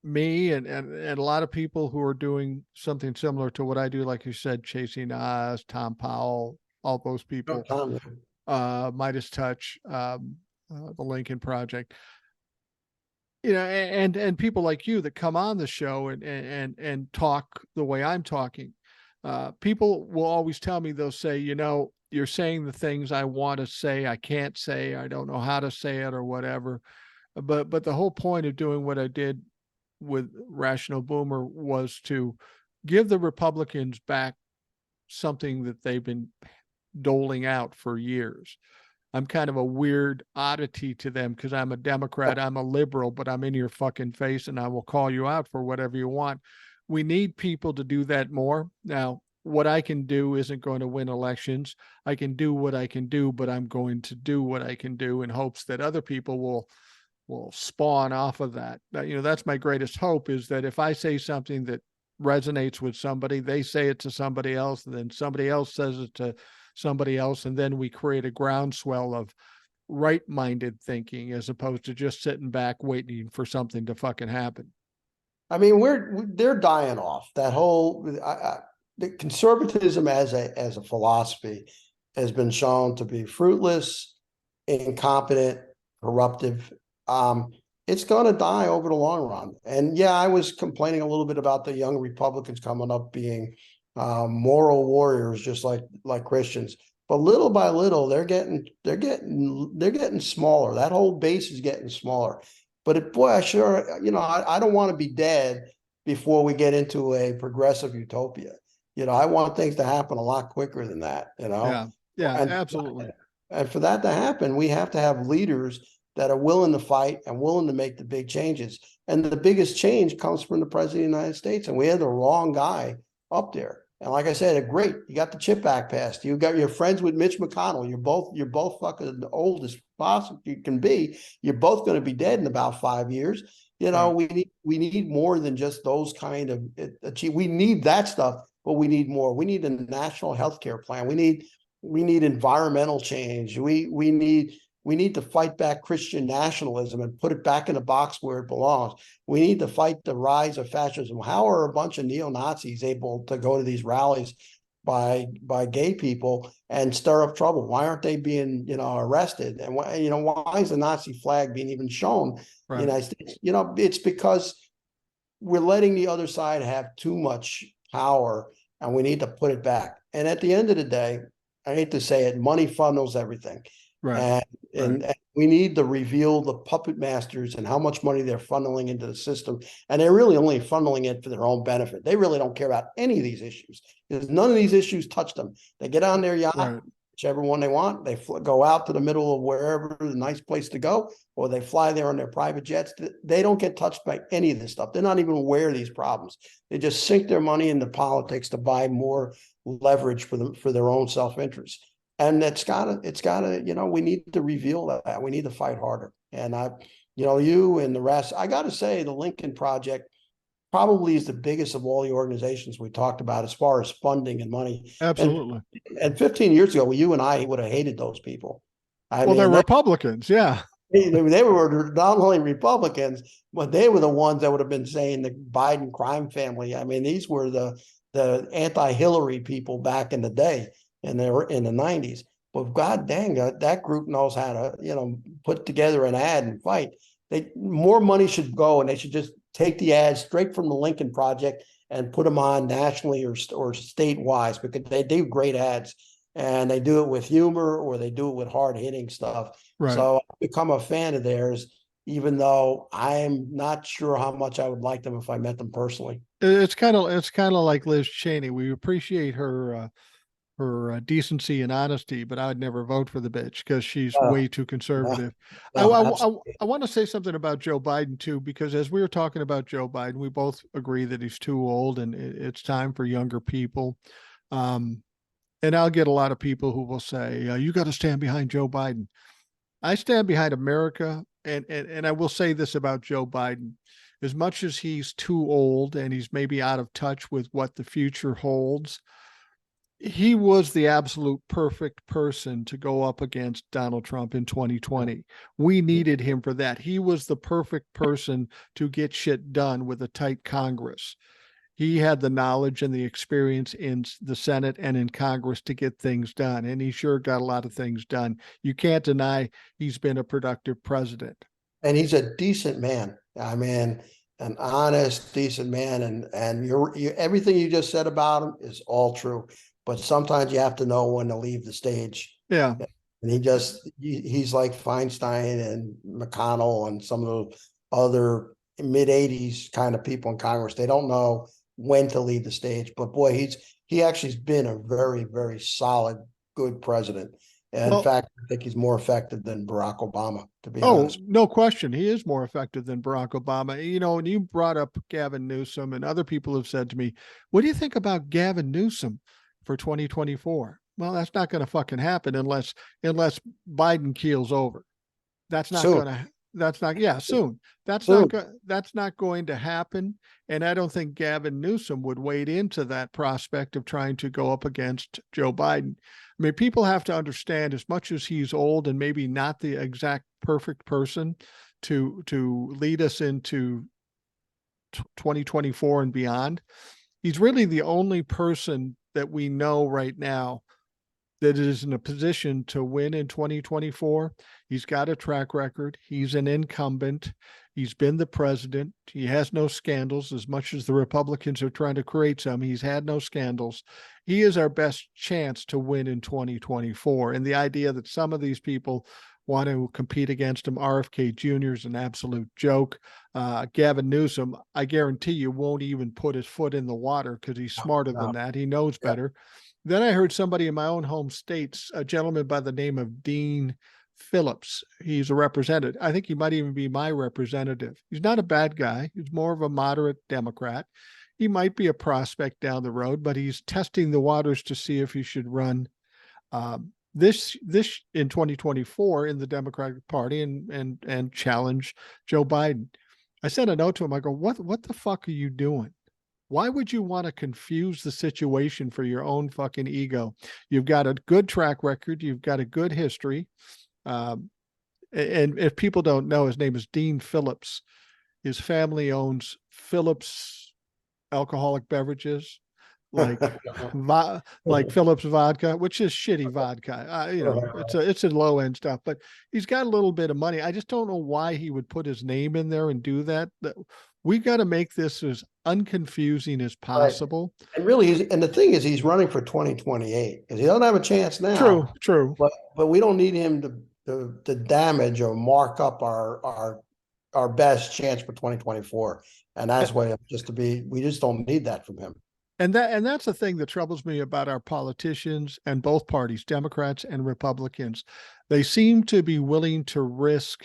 me and a lot of people who are doing something similar to what I do, like you said, Chasing Oz, Tom Powell, all those No people, time. Midas Touch, the Lincoln Project, and people like you that come on the show and talk the way I'm talking. People will always tell me, they'll say, you're saying the things I want to say, I can't say, I don't know how to say it or whatever. But the whole point of doing what I did with Rational Boomer was to give the Republicans back something that they've been doling out for years. I'm kind of a weird oddity to them because I'm a Democrat, I'm a liberal, but I'm in your fucking face and I will call you out for whatever you want. We need people to do that more. Now, what I can do isn't going to win elections. I can do what I can do, but I'm going to do what I can do in hopes that other people will spawn off of that. That's my greatest hope, is that if I say something that resonates with somebody, they say it to somebody else, and then somebody else says it to somebody else, and then we create a groundswell of right-minded thinking as opposed to just sitting back waiting for something to fucking happen. I mean, they're dying off. That whole the conservatism as a philosophy has been shown to be fruitless, incompetent, corruptive. It's going to die over the long run. And yeah, I was complaining a little bit about the young Republicans coming up being moral warriors, just like Christians. But little by little, they're getting smaller. That whole base is getting smaller. But boy, I don't want to be dead before we get into a progressive utopia. I want things to happen a lot quicker than that. Yeah, And absolutely. and for that to happen, we have to have leaders that are willing to fight and willing to make the big changes. And the biggest change comes from the president of the United States. And we had the wrong guy up there. And like I said, great, you got the chip act passed. You got your friends with Mitch McConnell. You're both fucking old as possible you can be. You're both going to be dead in about 5 years. You know, we need more than just those kind of achieve. We need that stuff, but we need more. We need a national health care plan. We need environmental change. We need to fight back Christian nationalism and put it back in the box where it belongs. We need to fight the rise of fascism. How are a bunch of neo-Nazis able to go to these rallies by gay people and stir up trouble? Why aren't they being, arrested? And why, why is the Nazi flag being even shown in the United States? It's because we're letting the other side have too much power, and we need to put it back. And at the end of the day, I hate to say it, money funnels everything. And we need to reveal the puppet masters and how much money they're funneling into the system. And they're really only funneling it for their own benefit. They really don't care about any of these issues because none of these issues touch them. They get on their yacht, whichever one they want. They go out to the middle of wherever the nice place to go, or they fly there on their private jets. They don't get touched by any of this stuff. They're not even aware of these problems. They just sink their money into politics to buy more leverage for their own self-interest. And it's gotta, we need to reveal that. We need to fight harder. And you and the rest, I got to say the Lincoln Project probably is the biggest of all the organizations we talked about as far as funding and money. Absolutely. And 15 years ago, you and I would have hated those people. I mean, they're Republicans. Yeah. They were not only Republicans, but they were the ones that would have been saying the Biden crime family. I mean, these were the anti-Hillary people back in the day. And they were in the 90s. But god dang, that group knows how to, put together an ad and fight. More money should go, and they should just take the ads straight from the Lincoln Project and put them on nationally or statewide, because they do great ads, and they do it with humor or they do it with hard hitting stuff. So I've become a fan of theirs, even though I'm not sure how much I would like them if I met them personally. It's kind of like Liz Cheney. We appreciate her decency and honesty, but I would never vote for the bitch because she's way too conservative. I want to say something about Joe Biden too, because as we were talking about Joe Biden, we both agree that he's too old and it's time for younger people. And I'll get a lot of people who will say, you got to stand behind Joe Biden. I stand behind America. And I will say this about Joe Biden. As much as he's too old and he's maybe out of touch with what the future holds, he was the absolute perfect person to go up against Donald Trump in 2020. We needed him for that. He was the perfect person to get shit done with a tight Congress. He had the knowledge and the experience in the Senate and in Congress to get things done. And he sure got a lot of things done. You can't deny he's been a productive president. And he's a decent man. I mean, an honest, decent man. And everything you just said about him is all true. But sometimes you have to know when to leave the stage. Yeah. And he's like Feinstein and McConnell and some of the other mid-80s kind of people in Congress. They don't know when to leave the stage. But boy, he actually has been a very, very solid, good president. And in fact, I think he's more effective than Barack Obama, to be honest. No question. He is more effective than Barack Obama. And you brought up Gavin Newsom, and other people have said to me, what do you think about Gavin Newsom for 2024? Well, that's not going to fucking happen unless Biden keels over. That's not going to, soon. That's not going to happen. And I don't think Gavin Newsom would wade into that prospect of trying to go up against Joe Biden. I mean, people have to understand, as much as he's old and maybe not the exact perfect person to lead us into 2024 and beyond, he's really the only person that we know right now that is in a position to win in 2024. He's got a track record. He's an incumbent. He's been the president. He has no scandals. As much as the Republicans are trying to create some, he's had no scandals. He is our best chance to win in 2024. And the idea that some of these people want to compete against him, RFK Jr. is an absolute joke. Gavin Newsom, I guarantee you, won't even put his foot in the water because he's smarter than that. He knows better. Then I heard somebody in my own home state, a gentleman by the name of Dean Phillips. He's a representative. I think he might even be my representative. He's not a bad guy. He's more of a moderate Democrat. He might be a prospect down the road, but he's testing the waters to see if he should run this in 2024 in the Democratic Party and challenge Joe Biden. I sent a note to him. I go, what the fuck are you doing? Why would you want to confuse the situation for your own fucking ego? You've got a good track record. You've got a good history. And if people don't know, his name is Dean Phillips. His family owns Phillips alcoholic beverages, like like Phillips vodka, which is shitty vodka. It's a low end stuff, but he's got a little bit of money. I just don't know why he would put his name in there and do that. We got to make this as unconfusing as possible. Right. And really, and the thing is, he's running for 2028 because he doesn't have a chance now. True. But we don't need him to damage or mark up our best chance for 2024. And that's why we just don't need that from him. And that's the thing that troubles me about our politicians and both parties, Democrats and Republicans. They seem to be willing to risk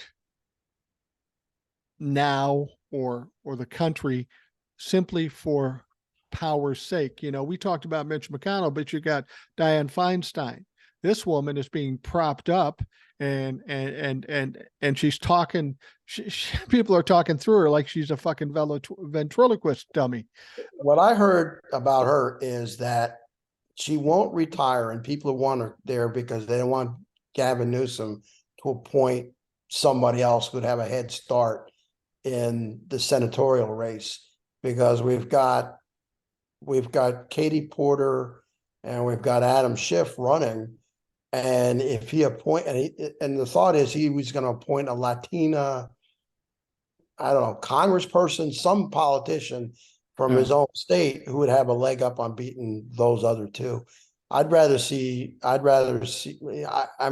now or the country simply for power's sake. We talked about Mitch McConnell, but you got Dianne Feinstein. This woman is being propped up and she's talking. People are talking through her like she's a fucking ventriloquist dummy. What I heard about her is that she won't retire, and people want her there because they don't want Gavin Newsom to appoint somebody else who would have a head start in the senatorial race, because we've got Katie Porter and we've got Adam Schiff running. And if he and the thought is he was going to appoint a Latina, I don't know, congressperson, some politician from his own state who would have a leg up on beating those other two. I'd rather see. I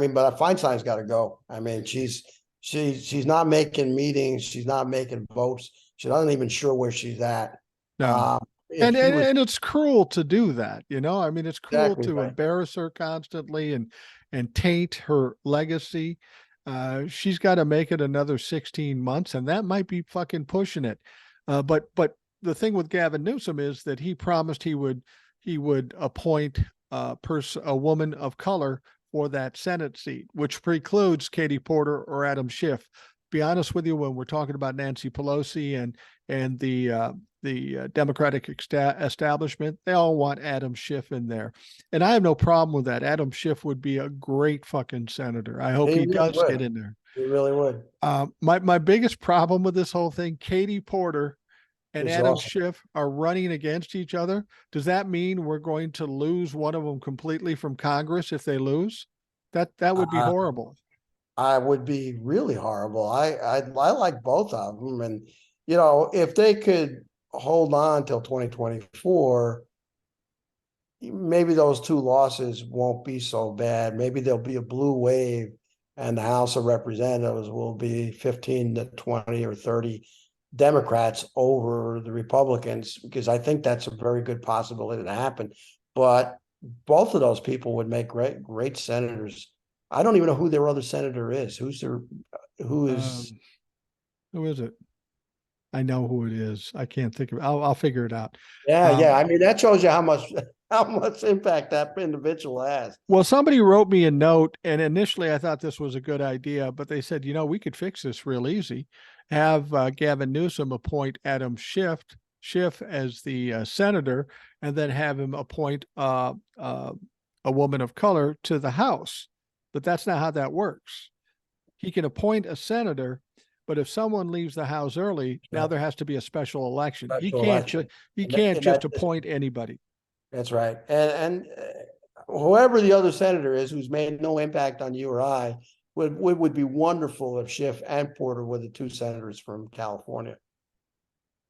mean, but Feinstein's got to go. I mean, she's not making meetings. She's not making votes. She's not even sure where she's at. No. And it's cruel to do that, I mean, it's cruel to embarrass her constantly and taint her legacy. She's got to make it another 16 months, and that might be fucking pushing it. But the thing with Gavin Newsom is that he promised he would appoint a woman of color for that Senate seat, which precludes Katie Porter or Adam Schiff. Be honest with you, when we're talking about Nancy Pelosi and the Democratic establishment, they all want Adam Schiff in there. And I have no problem with that. Adam Schiff would be a great fucking senator. I hope he does get in there. He really would. My biggest problem with this whole thing, Katie Porter and Adam Schiff are running against each other. Does that mean we're going to lose one of them completely from Congress if they lose? That would be horrible. I would be really horrible. I like both of them. And, if they could hold on till 2024, maybe those two losses won't be so bad. Maybe there'll be a blue wave and the House of Representatives will be 15 to 20 or 30 Democrats over the Republicans, because I think that's a very good possibility to happen. But both of those people would make great senators. I don't even know who their other senator is. Who is it? I know who it is. I can't think of it. I'll figure it out. Yeah. I mean, that shows you how much impact that individual has. Well, somebody wrote me a note, and initially I thought this was a good idea, but they said, we could fix this real easy. Have Gavin Newsom appoint Adam Schiff as the senator, and then have him appoint a woman of color to the House. But that's not how that works. He can appoint a senator, but if someone leaves the House early, now there has to be a special election. He can't just appoint anybody. That's right. And whoever the other senator is who's made no impact on you or I would be wonderful if Schiff and Porter were the two senators from California.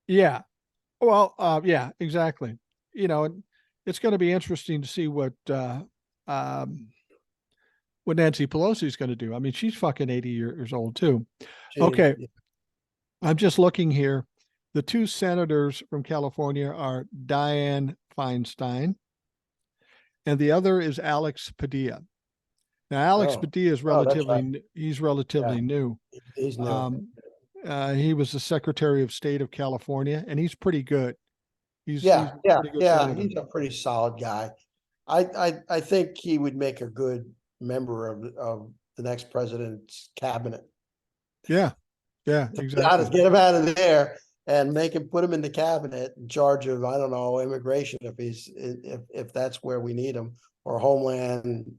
Yeah. Well, yeah, exactly. It's going to be interesting to see what Nancy Pelosi is going to do. I mean, she's fucking 80 years old too. Okay. I'm just looking here. The two senators from California are Dianne Feinstein, and the other is Alex Padilla. Now, Alex Oh, Padilla is oh, that's right. he's Yeah, relatively new. he's new. Um, he was the Secretary of State of California, and he's pretty good. He's Yeah, a yeah, pretty good yeah. senator. He's a pretty solid guy. I think he would make a good member of the next president's cabinet. Yeah, yeah, To be exactly. honest, get him out of there and make him put him in the cabinet in charge of, I don't know, immigration if that's where we need him, or Homeland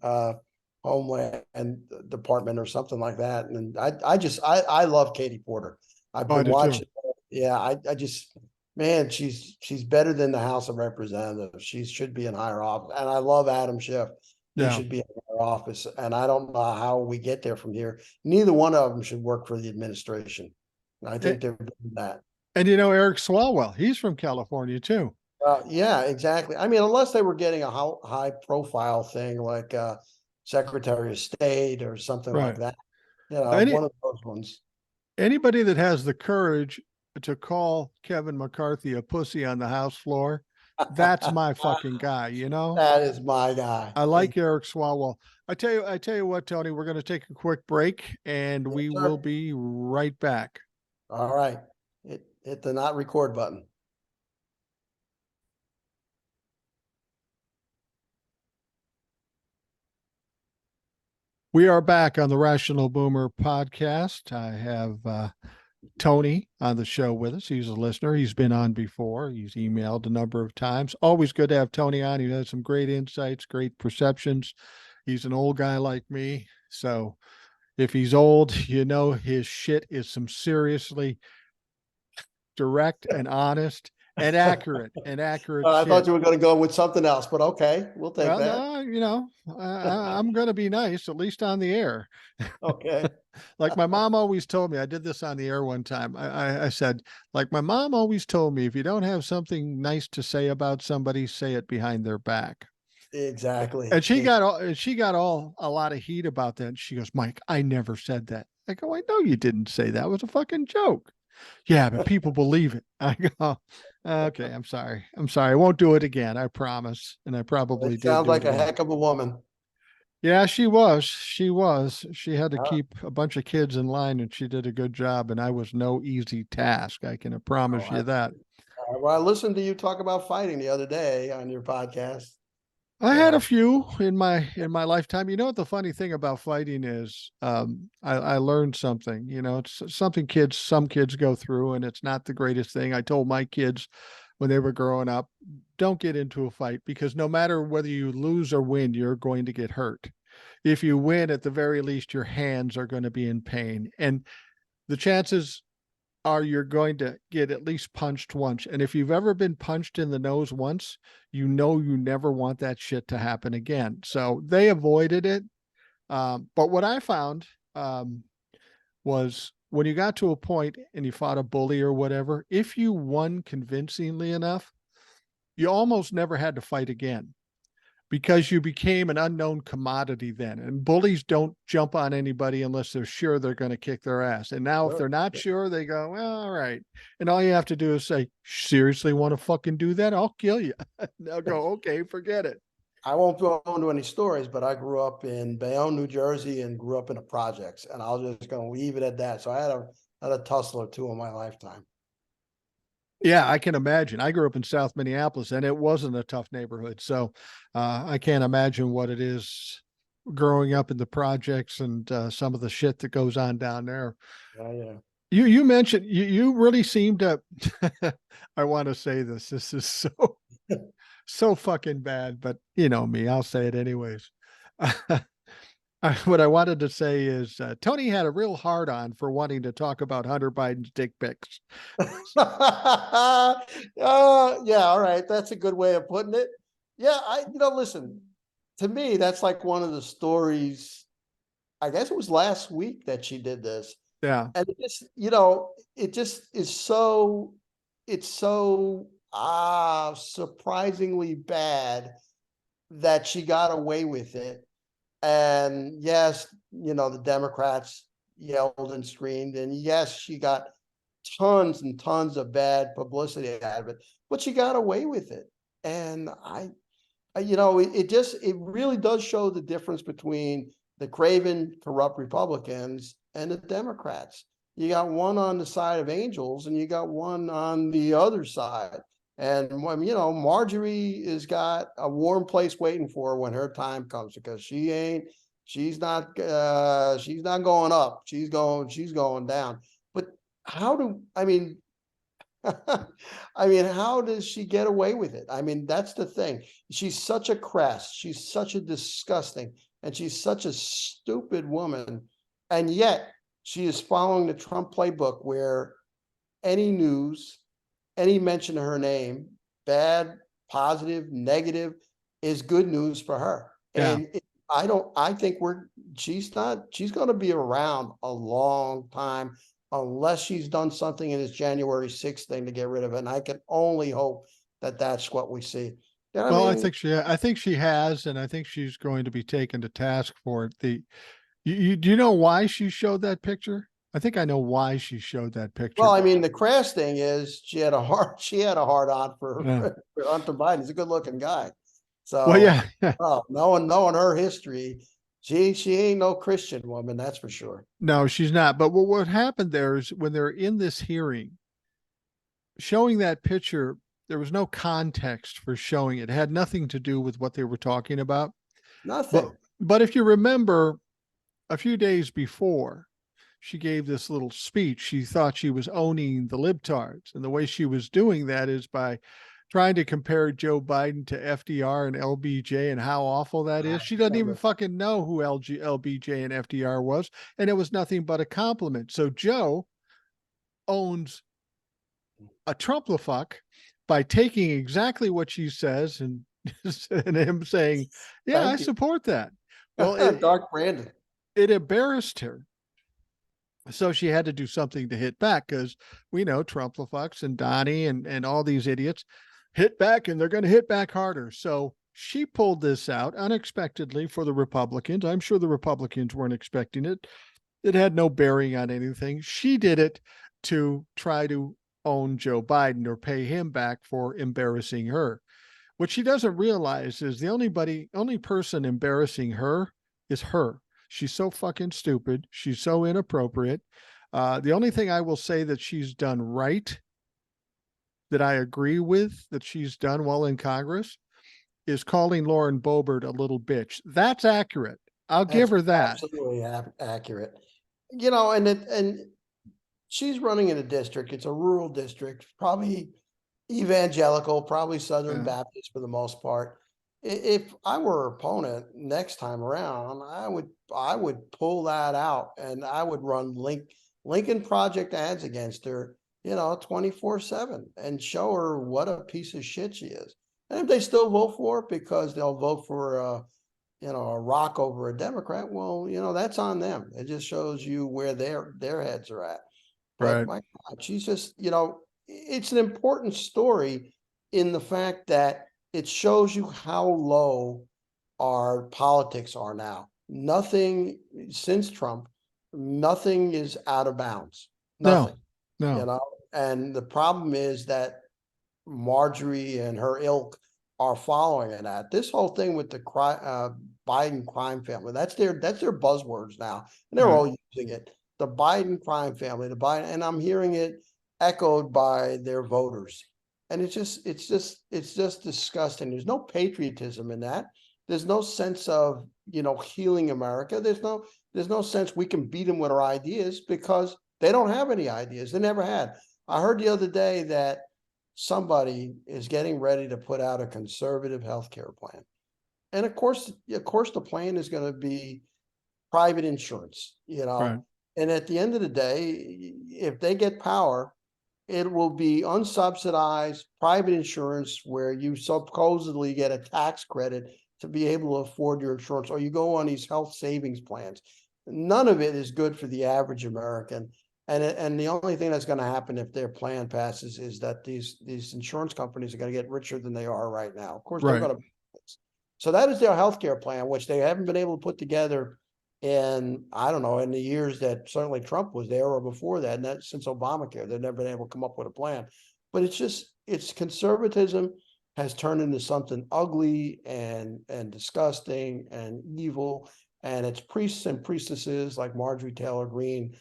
Department or something like that. And I love Katie Porter. I've Oh, I been do too. watching. Yeah, I just, man, she's better than the House of Representatives. She should be in higher office. And I love Adam Schiff. He Yeah. should be in higher office. And I don't know how we get there from here. Neither one of them should work for the administration. I And, think they're doing that. and you know, Eric Swalwell, he's from California too. Yeah, exactly. I mean, unless they were getting a high profile thing like Secretary of State or something like Right. that, Any one of those ones. anybody that has the courage to call Kevin McCarthy a pussy on the House floor, that's my fucking guy, you know? That is my guy. I like Eric Swalwell. I tell you what, Tony, we're going to take a quick break and Yes, we will sir. be right back. All right. Hit the not record button. We are back on the Rational Boomer podcast. I have Tony on the show with us. He's a listener. He's been on before. He's emailed a number of times. Always good to have Tony on. He has some great insights, great perceptions. He's an old guy like me. So if he's old, you know, his shit is some seriously direct and honest and accurate I thought shit. you were going to go with something else, but okay, we'll take Well, that. no, you know, I'm going to be nice, at least on the air. Okay. Like my mom always told me, I did this on the air one time. I said, like my mom always told me, if you don't have something nice to say about somebody, say it behind their back. Exactly. And she got a lot of heat about that. She goes, Mike, I never said that. I go, I know you didn't say that. It was a fucking joke. Yeah, but people believe it. I go, okay, I'm sorry. I'm sorry. I won't do it again. I promise. And I probably It did sounds do it like a again. heck of a woman. Yeah, she was. She was. She had to Uh, keep a bunch of kids in line, and she did a good job. And I was no easy task. I can oh, promise you that. well, I listened to you talk about fighting the other day on your podcast. I had a So few in my lifetime. You know what the funny thing about fighting is? I learned something. You know, it's something some kids go through, and it's not the greatest thing. I told my kids when they were growing up, don't get into a fight because no matter whether you lose or win, you're going to get hurt. If you win, at the very least, your hands are going to be in pain, and the chances are you're going to get at least punched once. And if you've ever been punched in the nose once, you know you never want that shit to happen again. So they avoided it. But what I found was when you got to a point and you fought a bully or whatever, if you won convincingly enough, you almost never had to fight again because you became an unknown commodity then. And bullies don't jump on anybody unless they're sure they're going to kick their ass. And now, if sure. they're not sure, they go, well, all right. And all you have to do is say, seriously, want to fucking do that? I'll kill you. They'll go, okay, forget it. I won't go into any stories, but I grew up in Bayonne, New Jersey, and grew up in the projects, and I was just going to leave it at that. So I had a tussle or two in my lifetime. Yeah, I can imagine. I grew up in South Minneapolis and it wasn't a tough neighborhood. So I can't imagine what it is growing up in the projects and some of the shit that goes on down there. Yeah, yeah. You mentioned you really seem to I want to say this. This is so fucking bad, but you know me, I'll say it anyways. What I wanted to say is Tony had a real hard on for wanting to talk about Hunter Biden's dick pics. Yeah, all right. That's a good way of putting it. Yeah, listen, to me, that's like one of the stories. I guess it was last week that she did this. Yeah. And it just is it's so surprisingly bad that she got away with it. And yes, the Democrats yelled and screamed, and yes, she got tons and tons of bad publicity out of it, but she got away with it. And it really does show the difference between the craven, corrupt Republicans and the Democrats. You got one on the side of angels and you got one on the other side. And you know, Marjorie has got a warm place waiting for her when her time comes, because she's not going up. She's going down. But I mean, how does she get away with it? I mean, that's the thing. She's such a crass, she's such a disgusting, and she's such a stupid woman. And yet she is following the Trump playbook, where any news, any mention of her name, bad, positive, negative, is good news for her. Yeah. And I think she's going to be around a long time, unless she's done something in this January 6th thing to get rid of it. And I can only hope that that's what we see. You know what Well, I mean? I think she has, and I think she's going to be taken to task for it. Do you know why she showed that picture? I think I know why she showed that picture. Well, I mean, the crass thing is she had a hard on Yeah. for Hunter Biden. He's a good looking guy. Well, So, yeah. knowing her history, she ain't no Christian woman, that's for sure. No, she's not. But what happened there is, when they're in this hearing, showing that picture, there was no context for showing it. It had nothing to do with what they were talking about. Nothing. But if you remember, a few days before, she gave this little speech. She thought she was owning the libtards. And the way she was doing that is by trying to compare Joe Biden to FDR and LBJ and how awful that is. She doesn't even fucking know who LBJ and FDR was. And it was nothing but a compliment. So Joe owns a Trumplafuck by taking exactly what she says and, and him saying, yeah, I support that. Well, Dark Brandon. It embarrassed her. So she had to do something to hit back, because we know Trumplafucks and Donnie and all these idiots hit back, and they're going to hit back harder. So she pulled this out unexpectedly for the Republicans. I'm sure the Republicans weren't expecting it. It had no bearing on anything. She did it to try to own Joe Biden or pay him back for embarrassing her. What she doesn't realize is the only person embarrassing her is her. She's so fucking stupid. She's so inappropriate. The only thing I will say that she's done right, that I agree with, that she's done well in Congress, is calling Lauren Boebert a little bitch. That's accurate. I'll give her that. Absolutely accurate. You know, and she's running in a district. It's a rural district, probably evangelical, probably Southern Baptist for the most part. If I were her opponent next time around, I would pull that out, and I would run Lincoln Project ads against her, 24/7, and show her what a piece of shit she is. And if they still vote for it because they'll vote for a rock over a Democrat, well, that's on them. It just shows you where their heads are at. But Right. my God, she's just, it's an important story in the fact that it shows you how low our politics are now. Nothing since Trump, nothing is out of bounds. Nothing. No. And the problem is that Marjorie and her ilk are following it at this whole thing with the Biden crime family. That's their buzzwords now, and they're all using it. The Biden crime family, and I'm hearing it echoed by their voters. And it's just disgusting. There's no patriotism in that. There's no sense of, healing America. There's no sense we can beat them with our ideas, because they don't have any ideas. They never had. I heard the other day that somebody is getting ready to put out a conservative healthcare plan. And of course the plan is going to be private insurance, Right. And at the end of the day, if they get power, it will be unsubsidized private insurance, where you supposedly get a tax credit to be able to afford your insurance, or you go on these health savings plans. None of it is good for the average American. And the only thing that's going to happen if their plan passes is that these insurance companies are going to get richer than they are right now. Of course, they're going to. So that is their healthcare plan, which they haven't been able to put together in, I don't know, in the years that certainly Trump was there, or before that, and that since Obamacare, they've never been able to come up with a plan. But it's conservatism has turned into something ugly and disgusting and evil. and it's priests and priestesses like Marjorie Taylor Greene,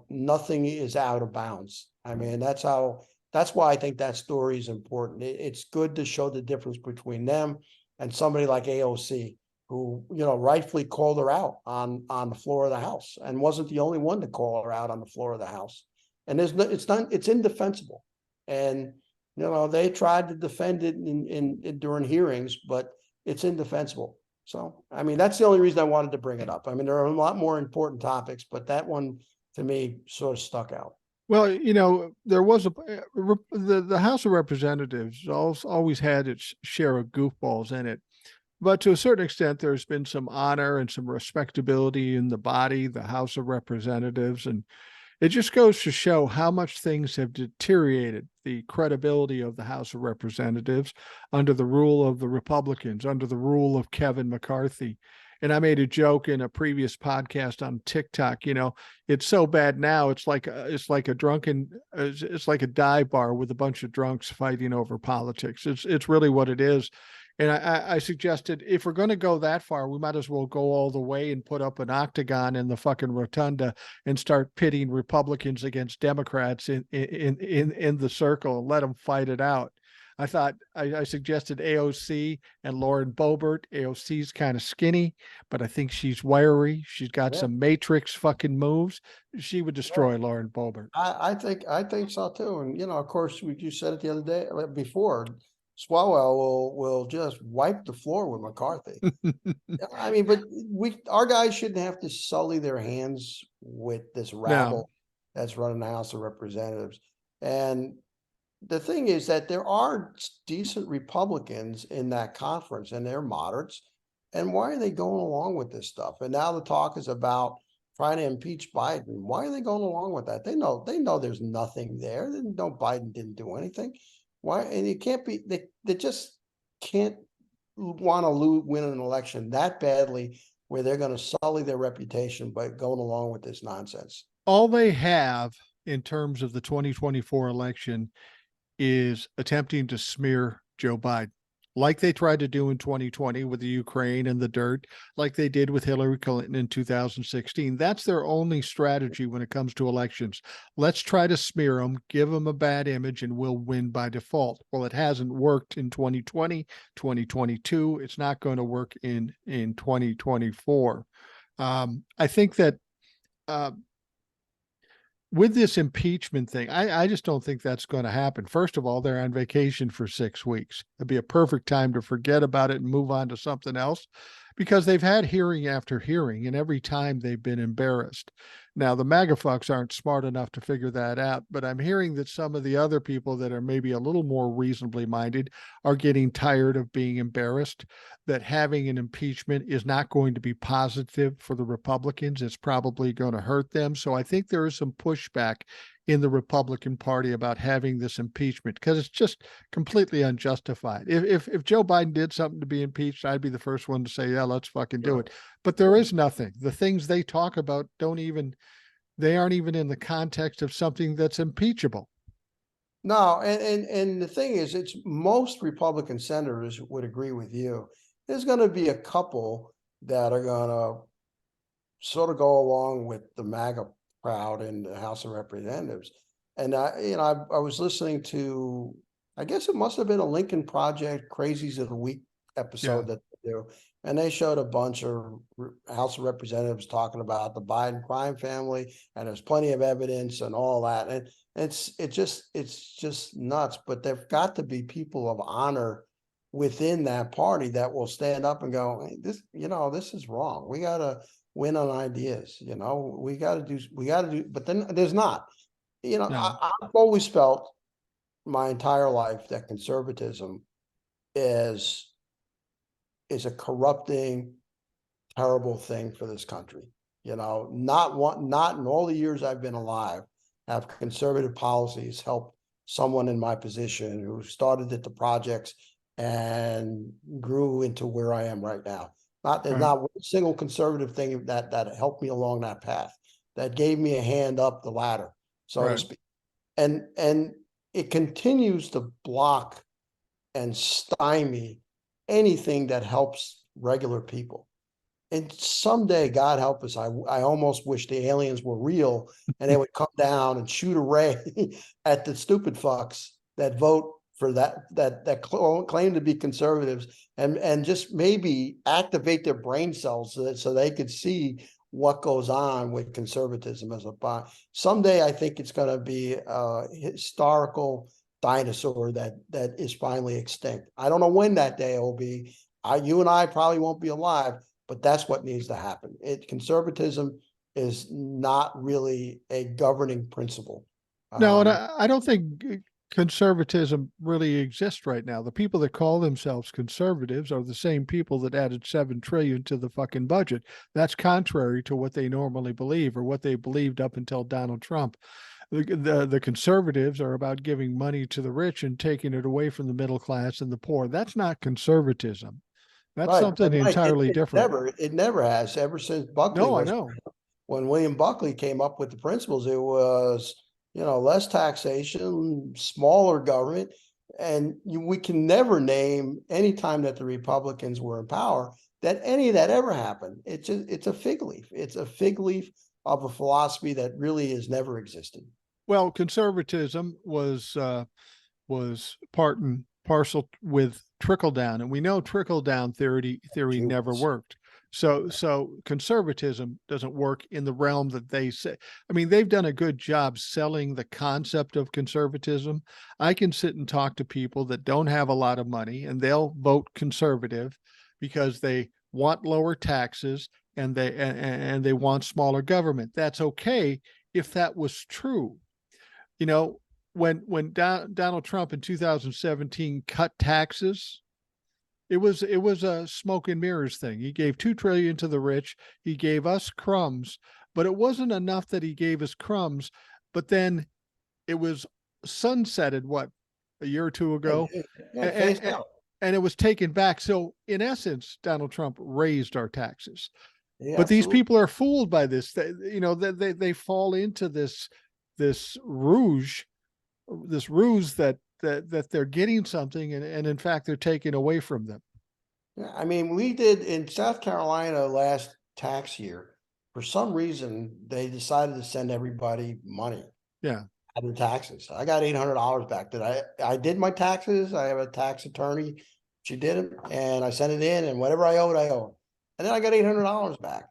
nothing is out of bounds. I mean, that's why I think that story is important. It's good to show the difference between them and somebody like AOC, who, rightfully called her out on the floor of the House, and wasn't the only one to call her out on the floor of the House. And it's indefensible. And, they tried to defend it during hearings, but it's indefensible. So, I mean, that's the only reason I wanted to bring it up. I mean, there are a lot more important topics, but that one to me sort of stuck out. Well, there was the House of Representatives always had its share of goofballs in it. But to a certain extent, there's been some honor and some respectability in the body, the House of Representatives. And it just goes to show how much things have deteriorated the credibility of the House of Representatives under the rule of the Republicans, under the rule of Kevin McCarthy. And I made a joke in a previous podcast on TikTok. It's so bad now. It's like a dive bar with a bunch of drunks fighting over politics. It's really what it is. And I suggested, if we're going to go that far, we might as well go all the way and put up an octagon in the fucking rotunda and start pitting Republicans against Democrats in the circle and let them fight it out. I suggested AOC and Lauren Boebert. AOC's kind of skinny, but I think she's wiry. She's got some Matrix fucking moves. She would destroy Lauren Boebert. I think so too. And, of course, you said it the other day before. Swalwell will just wipe the floor with McCarthy. I mean, but our guys shouldn't have to sully their hands with this rabble that's running the House of Representatives. And the thing is that there are decent Republicans in that conference, and they're moderates. And why are they going along with this stuff? And now the talk is about trying to impeach Biden. Why are they going along with that? They know there's nothing there. They know Biden didn't do anything. Why? And it can't be, they just can't want to win an election that badly where they're going to sully their reputation by going along with this nonsense. All they have in terms of the 2024 election is attempting to smear Joe Biden, like they tried to do in 2020 with the Ukraine and the dirt, like they did with Hillary Clinton in 2016. That's their only strategy when it comes to elections. Let's try to smear them, give them a bad image, and we'll win by default. Well, it hasn't worked in 2020, 2022. It's not going to work in 2024. I think that with this impeachment thing, I just don't think that's going to happen. First of all, they're on vacation for 6 weeks. It'd be a perfect time to forget about it and move on to something else, because they've had hearing after hearing, and every time they've been embarrassed. Now, the MAGA fucks aren't smart enough to figure that out, but I'm hearing that some of the other people that are maybe a little more reasonably minded are getting tired of being embarrassed, that having an impeachment is not going to be positive for the Republicans. It's probably going to hurt them. So I think there is some pushback in the Republican Party about having this impeachment, because it's just completely unjustified. If Joe Biden did something to be impeached, I'd be the first one to say, yeah, let's fucking do it. But there is nothing. The things they talk about they aren't even in the context of something that's impeachable. No, and the thing is, it's most Republican senators would agree with you. There's going to be a couple that are going to sort of go along with the MAGA crowd in the House of Representatives. And I was listening to, I guess it must have been a Lincoln Project Crazies of the Week episode that they do. And they showed a bunch of House of Representatives talking about the Biden crime family, and there's plenty of evidence and all that. And it's just nuts. But there've got to be people of honor within that party that will stand up and go, hey, this is wrong. We got to win on ideas. We got to do. But then there's not. No. I've always felt my entire life that conservatism is a corrupting, terrible thing for this country. Not in all the years I've been alive have conservative policies helped someone in my position who started at the projects and grew into where I am right now. There's not one single conservative thing that helped me along that path, that gave me a hand up the ladder, so to speak. And it continues to block and stymie anything that helps regular people. And someday, God help us, I almost wish the aliens were real and they would come down and shoot a ray at the stupid fucks that vote for that claim to be conservatives, and just maybe activate their brain cells so they could see what goes on with conservatism as a body. Someday, I think it's going to be a historical dinosaur that is finally extinct. I don't know when that day will be. You and I probably won't be alive, but that's what needs to happen. Conservatism is not really a governing principle. No, and I don't think conservatism really exists right now. The people that call themselves conservatives are the same people that added 7 trillion to the fucking budget. That's contrary to what they normally believe, or what they believed up until Donald Trump. The conservatives are about giving money to the rich and taking it away from the middle class and the poor. That's not conservatism. That's Right, something but Mike, entirely different. it never has, ever since Buckley No, I was, know. when William Buckley came up with the principles, it was, less taxation, smaller government. And we can never name any time that the Republicans were in power that any of that ever happened. It's a fig leaf. It's a fig leaf of a philosophy that really has never existed. Well, conservatism was part and parcel with trickle down, and we know trickle down theory never Genius. worked. So conservatism doesn't work in the realm that they say. I mean, they've done a good job selling the concept of conservatism. I can sit and talk to people that don't have a lot of money, and they'll vote conservative because they want lower taxes, and they want smaller government. That's okay if that was true. You know, when Donald Trump in 2017 cut taxes, it was a smoke and mirrors thing. He gave 2 trillion to the rich. He gave us crumbs, but it wasn't enough that he gave us crumbs. But then it was sunsetted, what, a year or two ago, Yeah, phased and, out. and it was taken back. So in essence, Donald Trump raised our taxes. Yeah, But these absolutely. people are fooled by this. They fall into this rouge this ruse that they're getting something, and in fact they're taking away from them. Yeah, I mean, we did in South Carolina last tax year. For some reason, they decided to send everybody money Yeah. out of taxes. I got $800 back. I did my taxes. I have a tax attorney. She did it, and I sent it in, and whatever I owed, I owed. And then I got $800 back.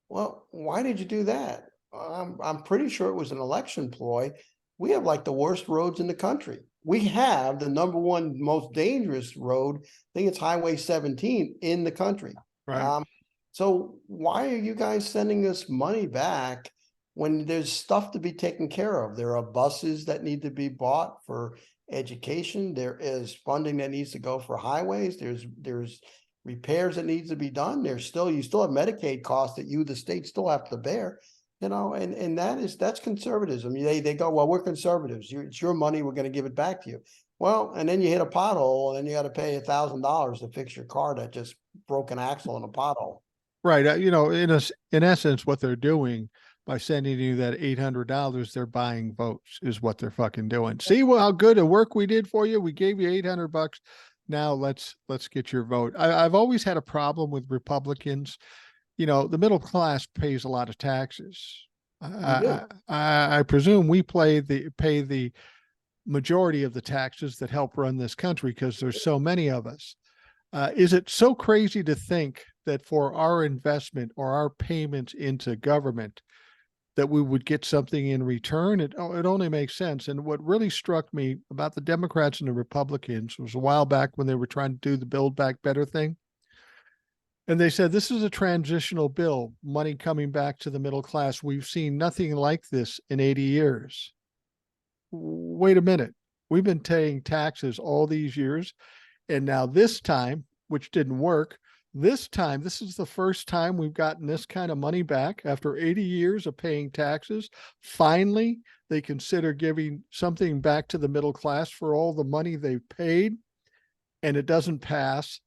Well, why did you do that? I'm pretty sure it was an election ploy. We have like the worst roads in the country. We have the number one most dangerous road. I think it's Highway 17 in the country. Right. So why are you guys sending us money back when there's stuff to be taken care of? There are buses that need to be bought for education. There is funding that needs to go for highways. There's repairs that needs to be done. You still have Medicaid costs that the state still have to bear. And that's conservatism. They go, well, we're conservatives. It's your money. We're going to give it back to you. Well, and then you hit a pothole, and then you got to pay $1,000 to fix your car that just broke an axle in a pothole. Right. In essence, what they're doing by sending you that $800, they're buying votes, is what they're fucking doing. See how good a work we did for you? We gave you $800. Now let's get your vote. I've always had a problem with Republicans. The middle class pays a lot of taxes. I presume we pay the majority of the taxes that help run this country because there's so many of us. Is it so crazy to think that for our investment or our payments into government that we would get something in return? It only makes sense. And what really struck me about the Democrats and the Republicans was a while back when they were trying to do the Build Back Better thing. And they said, this is a transitional bill, money coming back to the middle class. We've seen nothing like this in 80 years. Wait a minute. We've been paying taxes all these years. And now this time, which didn't work, this is the first time we've gotten this kind of money back after 80 years of paying taxes. Finally, they consider giving something back to the middle class for all the money they've paid, and it doesn't pass.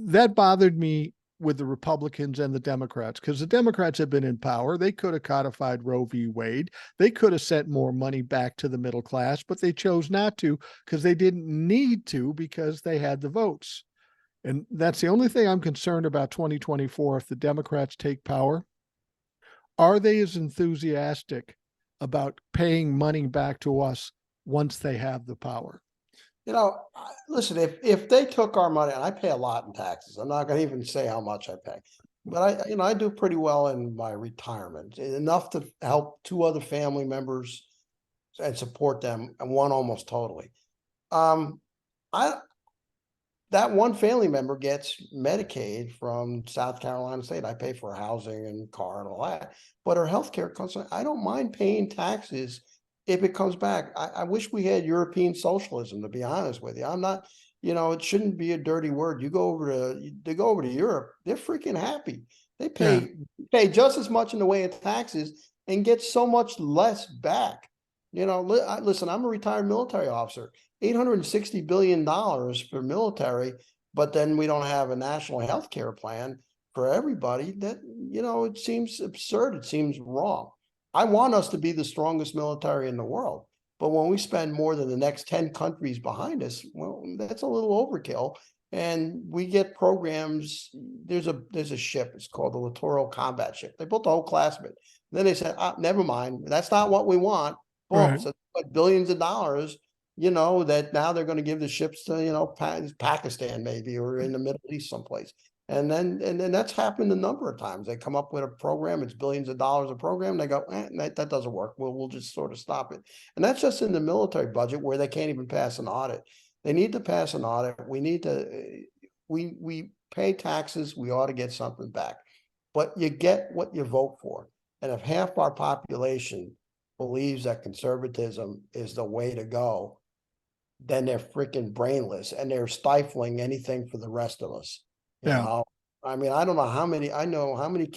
That bothered me with the Republicans and the Democrats, because the Democrats have been in power. They could have codified Roe v. Wade. They could have sent more money back to the middle class, but they chose not to because they didn't need to, because they had the votes. And that's the only thing I'm concerned about 2024 if the Democrats take power. Are they as enthusiastic about paying money back to us once they have the power? Listen, if they took our money, and I pay a lot in taxes, I'm not going to even say how much I pay, but I do pretty well in my retirement, enough to help two other family members and support them, and one almost totally. I that one family member gets Medicaid from South Carolina State. I pay for housing and car and all that, but her health care comes. I don't mind paying taxes if it comes back. I wish we had European socialism, to be honest with you. I'm not, it shouldn't be a dirty word. You go over to Europe, they're freaking happy. They Yeah. pay just as much in the way of taxes and get so much less back. Listen, I'm a retired military officer. $860 billion for military, but then we don't have a national health care plan for everybody. That, it seems absurd. It seems wrong. I want us to be the strongest military in the world, but when we spend more than the next 10 countries behind us, well, that's a little overkill. And we get programs. There's a ship. It's called the Littoral Combat Ship. They built a whole class of it. Then they said, never mind. That's not what we want. Boom. Right. So like billions of dollars, that now they're going to give the ships to, Pakistan maybe, or in the Middle East someplace. And then that's happened a number of times. They come up with a program, it's billions of dollars a program. They go, that doesn't work. We'll just sort of stop it. And that's just in the military budget where they can't even pass an audit. They need to pass an audit. We need to, we pay taxes. We ought to get something back, but you get what you vote for. And if half our population believes that conservatism is the way to go, then they're freaking brainless and they're stifling anything for the rest of us. Yeah. I mean, I don't know I know how many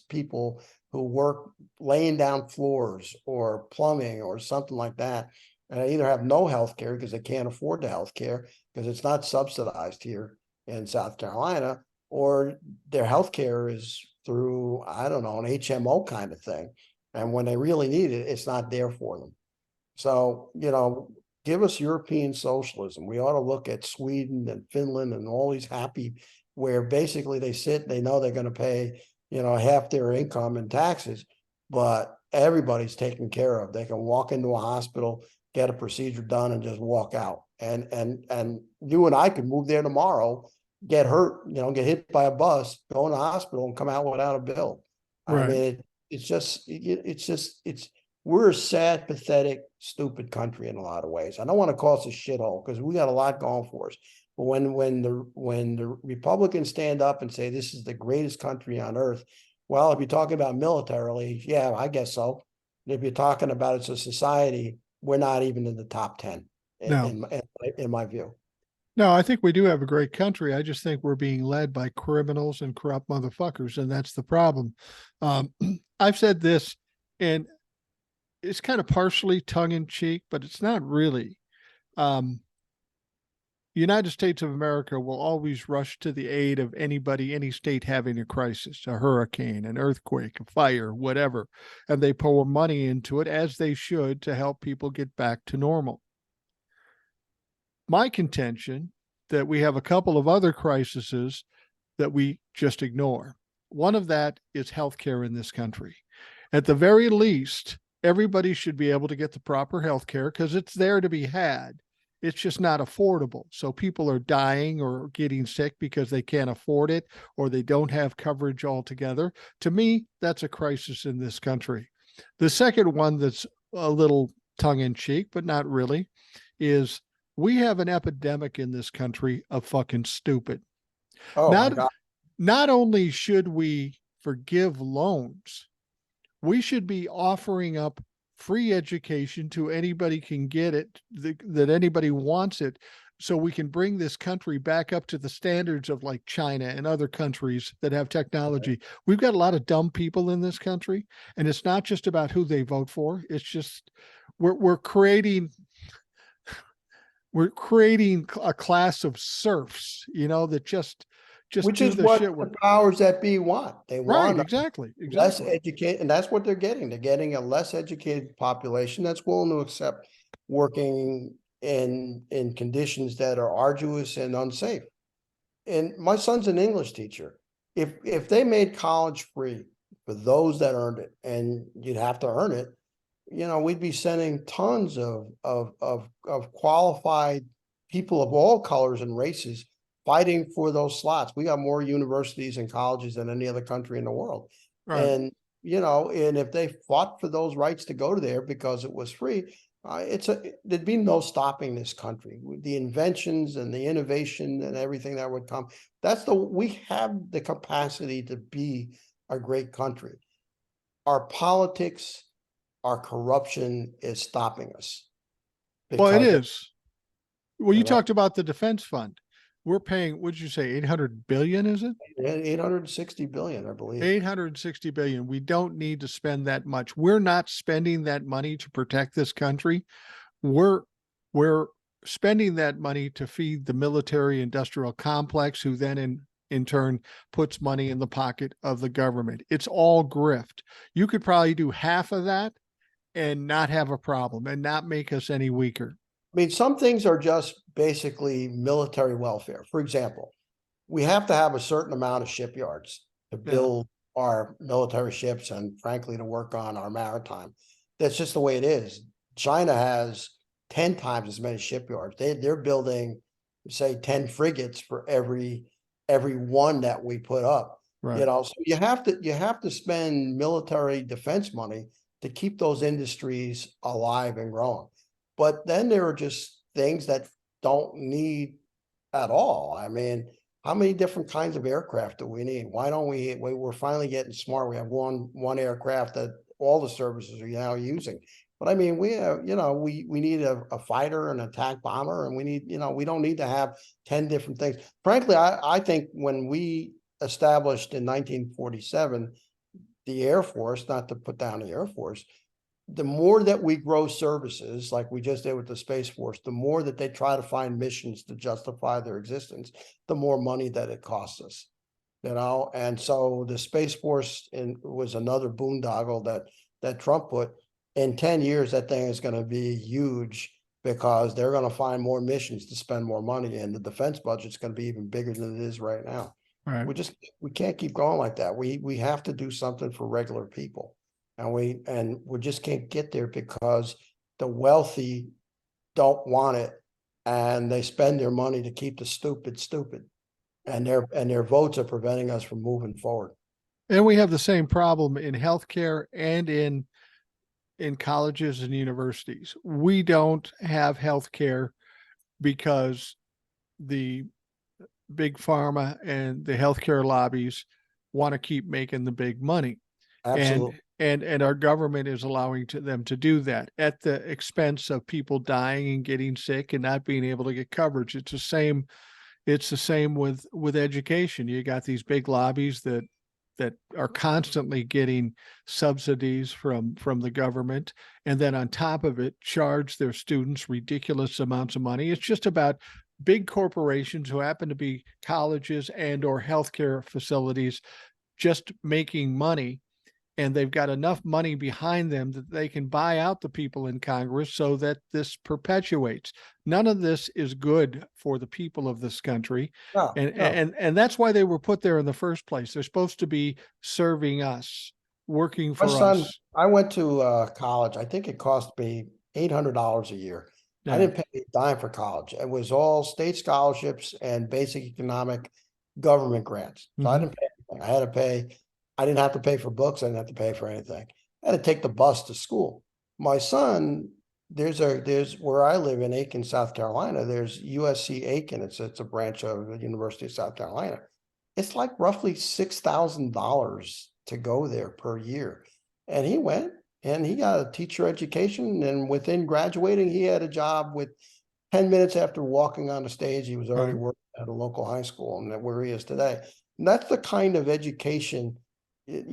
people who work laying down floors or plumbing or something like that, and they either have no health care because they can't afford the health care because it's not subsidized here in South Carolina, or their health care is through, I don't know, an HMO kind of thing. And when they really need it, it's not there for them. So, give us European socialism. We ought to look at Sweden and Finland and all these happy, where basically they sit, they know they're going to pay, half their income in taxes, but everybody's taken care of. They can walk into a hospital, get a procedure done, and just walk out. And you and I could move there tomorrow, get hurt, get hit by a bus, go in the hospital, and come out without a bill. I Right. mean, we're a sad, pathetic, stupid country in a lot of ways. I don't want to call us a shithole because we got a lot going for us. But when the Republicans stand up and say this is the greatest country on earth, well, if you're talking about militarily, yeah, I guess so. And if you're talking about it as a society, we're not even in the top 10 No. in my view. No, I think we do have a great country. I just think we're being led by criminals and corrupt motherfuckers, and that's the problem. I've said this, and it's kind of partially tongue in cheek, but it's not really. United States of America will always rush to the aid of anybody, any state having a crisis, a hurricane, an earthquake, a fire, whatever. And they pour money into it, as they should, to help people get back to normal. My contention that we have a couple of other crises that we just ignore. One of that is healthcare in this country. At the very least, everybody should be able to get the proper healthcare because it's there to be had. It's just not affordable. So people are dying or getting sick because they can't afford it or they don't have coverage altogether. To me, that's a crisis in this country. The second one that's a little tongue in cheek, but not really, is we have an epidemic in this country of fucking stupid. Oh not, my God. Not only should we forgive loans, we should be offering up free education to anybody can get it, that anybody wants it, so we can bring this country back up to the standards of like China and other countries that have technology. We've got a lot of dumb people in this country, and it's not just about who they vote for. It's just we're creating a class of serfs, that just Which do is the what shit. the powers that be want. They Right, want exactly. less educated, and that's what they're getting. They're getting a less educated population that's willing to accept working in conditions that are arduous and unsafe. and my son's an English teacher. If they made college free for those that earned it, and you'd have to earn it, we'd be sending tons of qualified people of all colors and races fighting for those slots. We got more universities and colleges than any other country in the world. Right. And, and if they fought for those rights to go to there because it was free, there'd be no stopping this country with the inventions and the innovation and everything that would come. We have the capacity to be a great country. Our politics, our corruption is stopping us. Well, it is. Well, you know, talked about the defense fund. We're paying, what'd you say, 800 billion, is it? 860 billion, I believe. 860 billion. We don't need to spend that much. We're not spending that money to protect this country. We're spending that money to feed the military industrial complex, who then in turn puts money in the pocket of the government. It's all grift. You could probably do half of that and not have a problem and not make us any weaker. I mean, some things are just basically military welfare. For example, we have to have a certain amount of shipyards to build our military ships and frankly, to work on our maritime. That's just the way it is. China has 10 times as many shipyards. They're building, say, 10 frigates for every one that we put up. Right. So you have to spend military defense money to keep those industries alive and growing. But then there are just things that don't need at all. I mean, how many different kinds of aircraft do we need? Why don't we're finally getting smart. We have one aircraft that all the services are now using. But I mean, we have, we need a fighter, an attack bomber, and we need, we don't need to have 10 different things. Frankly, I think when we established in 1947, the Air Force, not to put down the Air Force, the more that we grow services like we just did with the Space Force, the more that they try to find missions to justify their existence, the more money that it costs us, and so the Space Force was another boondoggle that Trump put. In 10 years, that thing is going to be huge because they're going to find more missions to spend more money, and the defense budget's going to be even bigger than it is right now. Right. We can't keep going like that. We have to do something for regular people. And we just can't get there because the wealthy don't want it, and they spend their money to keep the stupid, and their votes are preventing us from moving forward. And we have the same problem in healthcare and in colleges and universities. We don't have healthcare because the big pharma and the healthcare lobbies want to keep making the big money. Absolutely. And our government is allowing them to do that at the expense of people dying and getting sick and not being able to get coverage. It's the same with education. You got these big lobbies that are constantly getting subsidies from the government, and then on top of it charge their students ridiculous amounts of money. It's just about big corporations who happen to be colleges and or healthcare facilities just making money. And they've got enough money behind them that they can buy out the people in Congress so that this perpetuates. None of this is good for the people of this country. No. And that's why they were put there in the first place. They're supposed to be serving us, working for us. I went to college. I think it cost me $800 a year. Yeah. I didn't pay a dime for college. It was all state scholarships and basic economic government grants. So I didn't pay anything. I didn't have to pay for books. I didn't have to pay for anything. I had to take the bus to school. My son, there's where I live in Aiken, South Carolina. There's USC Aiken. It's a branch of the University of South Carolina. It's like roughly $6,000 to go there per year. And he went and he got a teacher education. And within graduating, he had a job with 10 minutes after walking on the stage. He was already working at a local high school, and where he is today. And that's the kind of education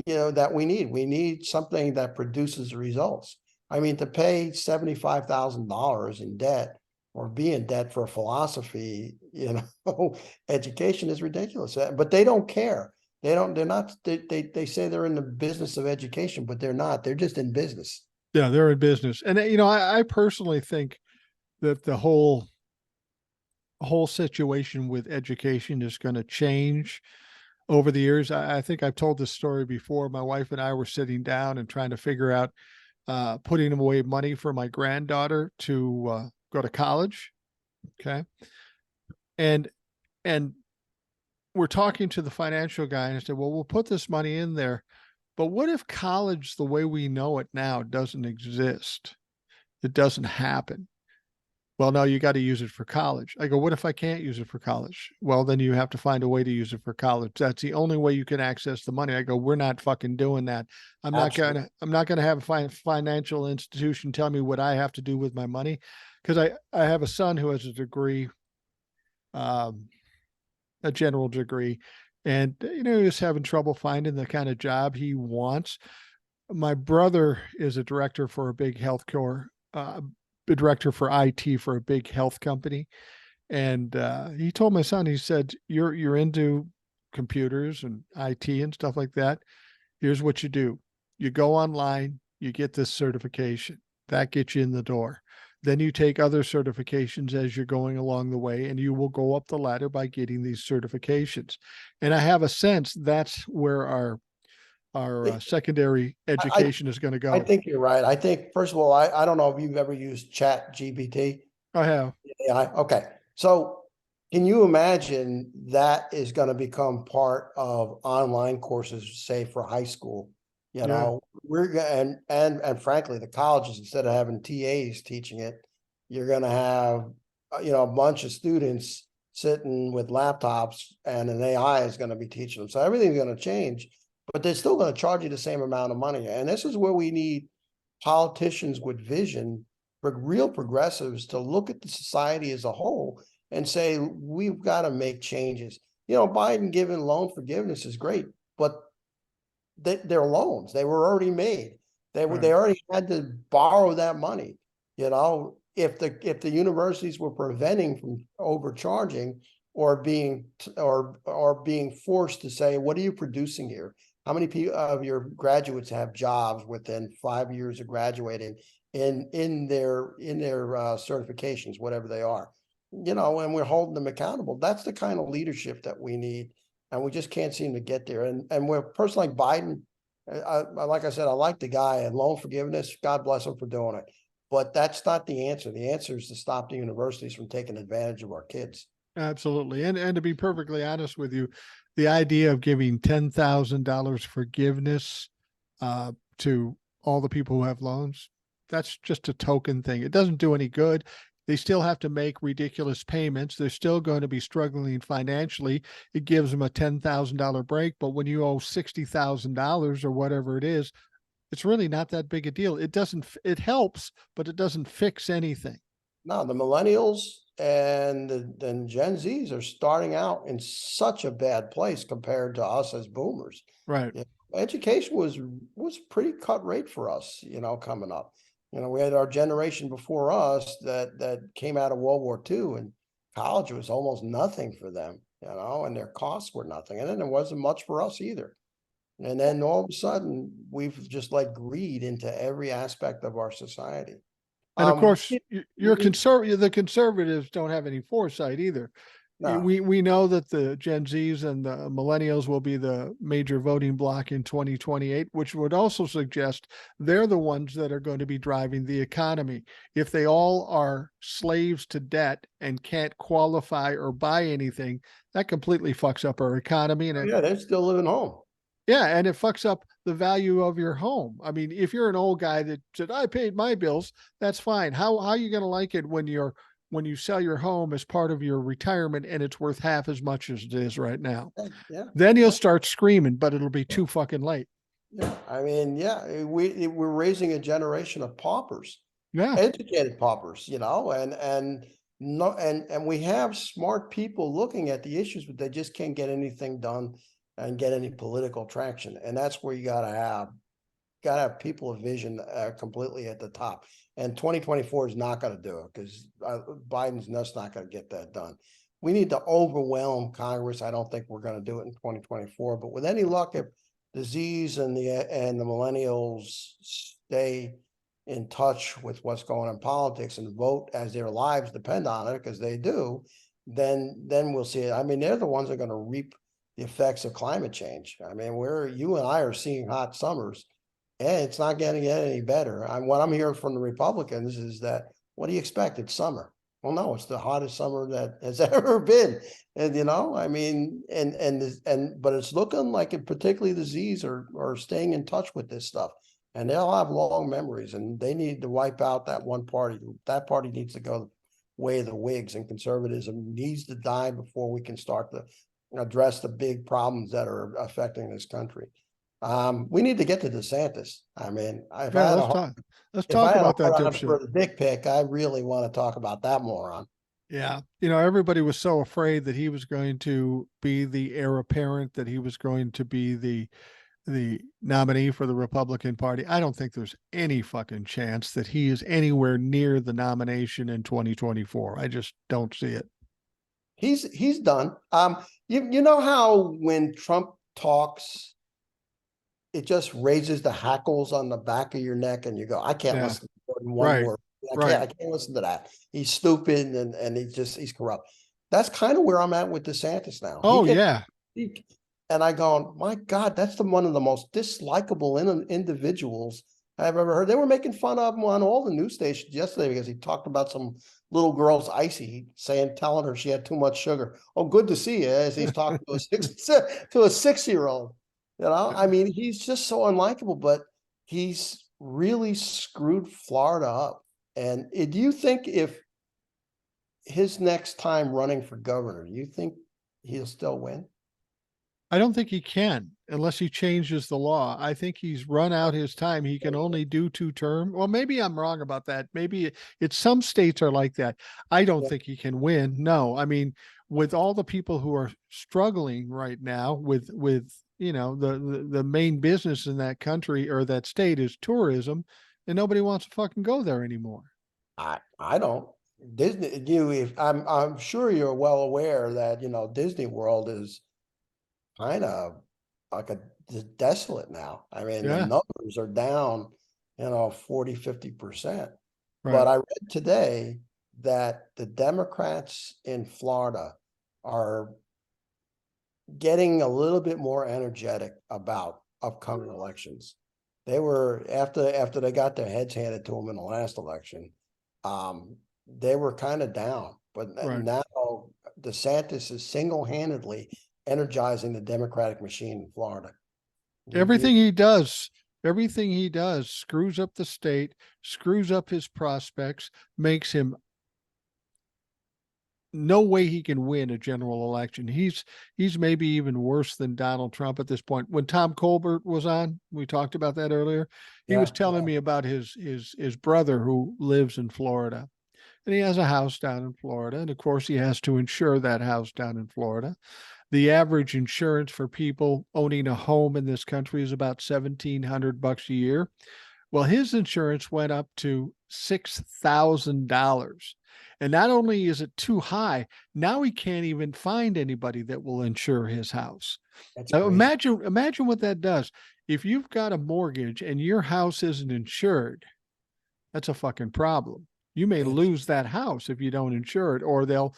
that we need. We need something that produces results. I mean, to pay $75,000 in debt or be in debt for philosophy, education is ridiculous. But they don't care. They say they're in the business of education, but they're not. They're just in business. Yeah, they're in business. And I personally think that the whole whole situation with education is going to change over the years. I think I've told this story before. My wife and I were sitting down and trying to figure out putting away money for my granddaughter to go to college. Okay. And and we're talking to the financial guy, and I said, well, we'll put this money in there. But what if college, the way we know it now, doesn't exist? It doesn't happen. Well, no, you got to use it for college. I go, what if I can't use it for college? Well, then you have to find a way to use it for college. That's the only way you can access the money. I go, we're not fucking doing that. Absolutely. I'm not gonna have a financial institution tell me what I have to do with my money. Because I have a son who has a degree, um, a general degree, and he was having trouble finding the kind of job he wants. My brother is a director for a big healthcare, a director for IT for a big health company, and he told my son, he said, "You're into computers and IT and stuff like that. Here's what you do: you go online, you get this certification that gets you in the door. Then you take other certifications as you're going along the way, and you will go up the ladder by getting these certifications." And I have a sense that's where our secondary I, education is going to I go. think you're right. I think, first of all, I don't know if you've ever used Chat GPT. I have. Yeah, okay. So can you imagine that is going to become part of online courses, say for high school? You Yeah. know, and frankly, the colleges, instead of having TAs teaching it, you're going to have, a bunch of students sitting with laptops, and an AI is going to be teaching them. So everything's going to change, but they're still going to charge you the same amount of money. And this is where we need politicians with vision, for real progressives, to look at the society as a whole and say, we've got to make changes. Biden giving loan forgiveness is great, but they're loans. They were already made. They Right. already had to borrow that money. If the universities were preventing from overcharging, or being forced to say, what are you producing here? How many of your graduates have jobs within 5 years of graduating in their certifications, whatever they are? And we're holding them accountable. That's the kind of leadership that we need, and we just can't seem to get there. And with a person like Biden, like I said, I like the guy, and loan forgiveness, God bless him for doing it. But that's not the answer. The answer is to stop the universities from taking advantage of our kids. Absolutely. And to be perfectly honest with you, the idea of giving $10,000 forgiveness to all the people who have loans, that's just a token thing. It doesn't do any good. They still have to make ridiculous payments. They're still going to be struggling financially. It gives them a $10,000 break. But when you owe $60,000 or whatever it is, it's really not that big a deal. It doesn't, it helps, but it doesn't fix anything. No, the millennials and the Gen Zs are starting out in such a bad place compared to us as boomers. Right. Yeah, education was pretty cut rate for us, coming up. We had our generation before us that came out of World War II, and college was almost nothing for them, and their costs were nothing. And then there wasn't much for us either. And then all of a sudden, we've just let greed into every aspect of our society. And of course, You, you're you, conservative. The conservatives don't have any foresight either. no, We know that the Gen Zs and the millennials will be the major voting bloc in 2028, which would also suggest they're the ones that are going to be driving the economy. If they all are slaves to debt and can't qualify or buy anything, that completely fucks up our economy. And yeah, they're still living home. yeah, and it fucks up the value of your home. I mean, if you're an old guy that said, "I paid my bills," that's fine. How are you going to like it when you sell your home as part of your retirement and it's worth half as much as it is right now? Yeah, Then you'll yeah, start screaming, but it'll be too fucking late. yeah. I mean, yeah, we're raising a generation of paupers, Yeah. educated paupers, and no, and we have smart people looking at the issues, but they just can't get anything done and get any political traction. And that's where you gotta have people of vision completely at the top. And 2024 is not going to do it, because Biden's just not going to get that done. We need to overwhelm Congress. I don't think we're going to do it in 2024, but with any luck, if the Z's and the millennials stay in touch with what's going on in politics and vote as their lives depend on it, because they do, then we'll see it. I mean, they're the ones that are going to reap the effects of climate change. I mean, you and I are seeing hot summers, and it's not going to get any better. What I'm hearing from the Republicans is that, what do you expect? It's summer. Well, no, it's the hottest summer that has ever been. And, I mean, but it's looking like it, particularly the Z's are staying in touch with this stuff, and they'll have long memories, and they need to wipe out that one party. That party needs to go the way of the Whigs, and conservatism needs to die before we can start to address the big problems that are affecting this country. We need to get to DeSantis. I mean, Yeah, let's if I talk had a about that hard on for dipshit. the dick pic, I really want to talk about that moron. Yeah. Everybody was so afraid that he was going to be the heir apparent, that he was going to be the nominee for the Republican Party. I don't think there's any fucking chance that he is anywhere near the nomination in 2024. I just don't see it. He's done. You know how when Trump talks, it just raises the hackles on the back of your neck, and you go, I can't listen to more than one Right. word. Right. I can't listen to that. He's stupid, and he's corrupt. That's kind of where I'm at with DeSantis now. Oh, yeah. And I go, my God, that's one of the most dislikable individuals I've ever heard. They were making fun of him on all the news stations yesterday because he talked about some little girl's icy, telling her she had too much sugar. Oh, good to see you, as he's talking to a 6-year-old. I mean, he's just so unlikable, but he's really screwed Florida up. And do you think if his next time running for governor, you think he'll still win? I don't think he can unless he changes the law. I think he's run out his time. He can only do 2 terms. Well, maybe I'm wrong about that. Maybe it's some states are like that. I don't think he can win. No, I mean, with all the people who are struggling right now with the main business in that country or that state is tourism, and nobody wants to fucking go there anymore. I don't. Disney, I'm sure you're well aware that Disney World is kind of like desolate now. I mean, the numbers are down, 40-50%. Right. But I read today that the Democrats in Florida are getting a little bit more energetic about upcoming elections. They were after they got their heads handed to them in the last election. They were kind of down, but now DeSantis is single-handedly energizing the Democratic machine in Florida. Everything he does screws up the state, screws up his prospects, makes him no way he can win a general election. He's maybe even worse than Donald Trump at this point. When Tom Colbert was on, we talked about that earlier. He was telling me about his brother who lives in Florida. And he has a house down in Florida. And of course, he has to insure that house down in Florida. The average insurance for people owning a home in this country is about $1,700 a year. Well, his insurance went up to $6,000. And not only is it too high, now he can't even find anybody that will insure his house. Now, imagine what that does. If you've got a mortgage and your house isn't insured, that's a fucking problem. You may lose that house if you don't insure it, or they'll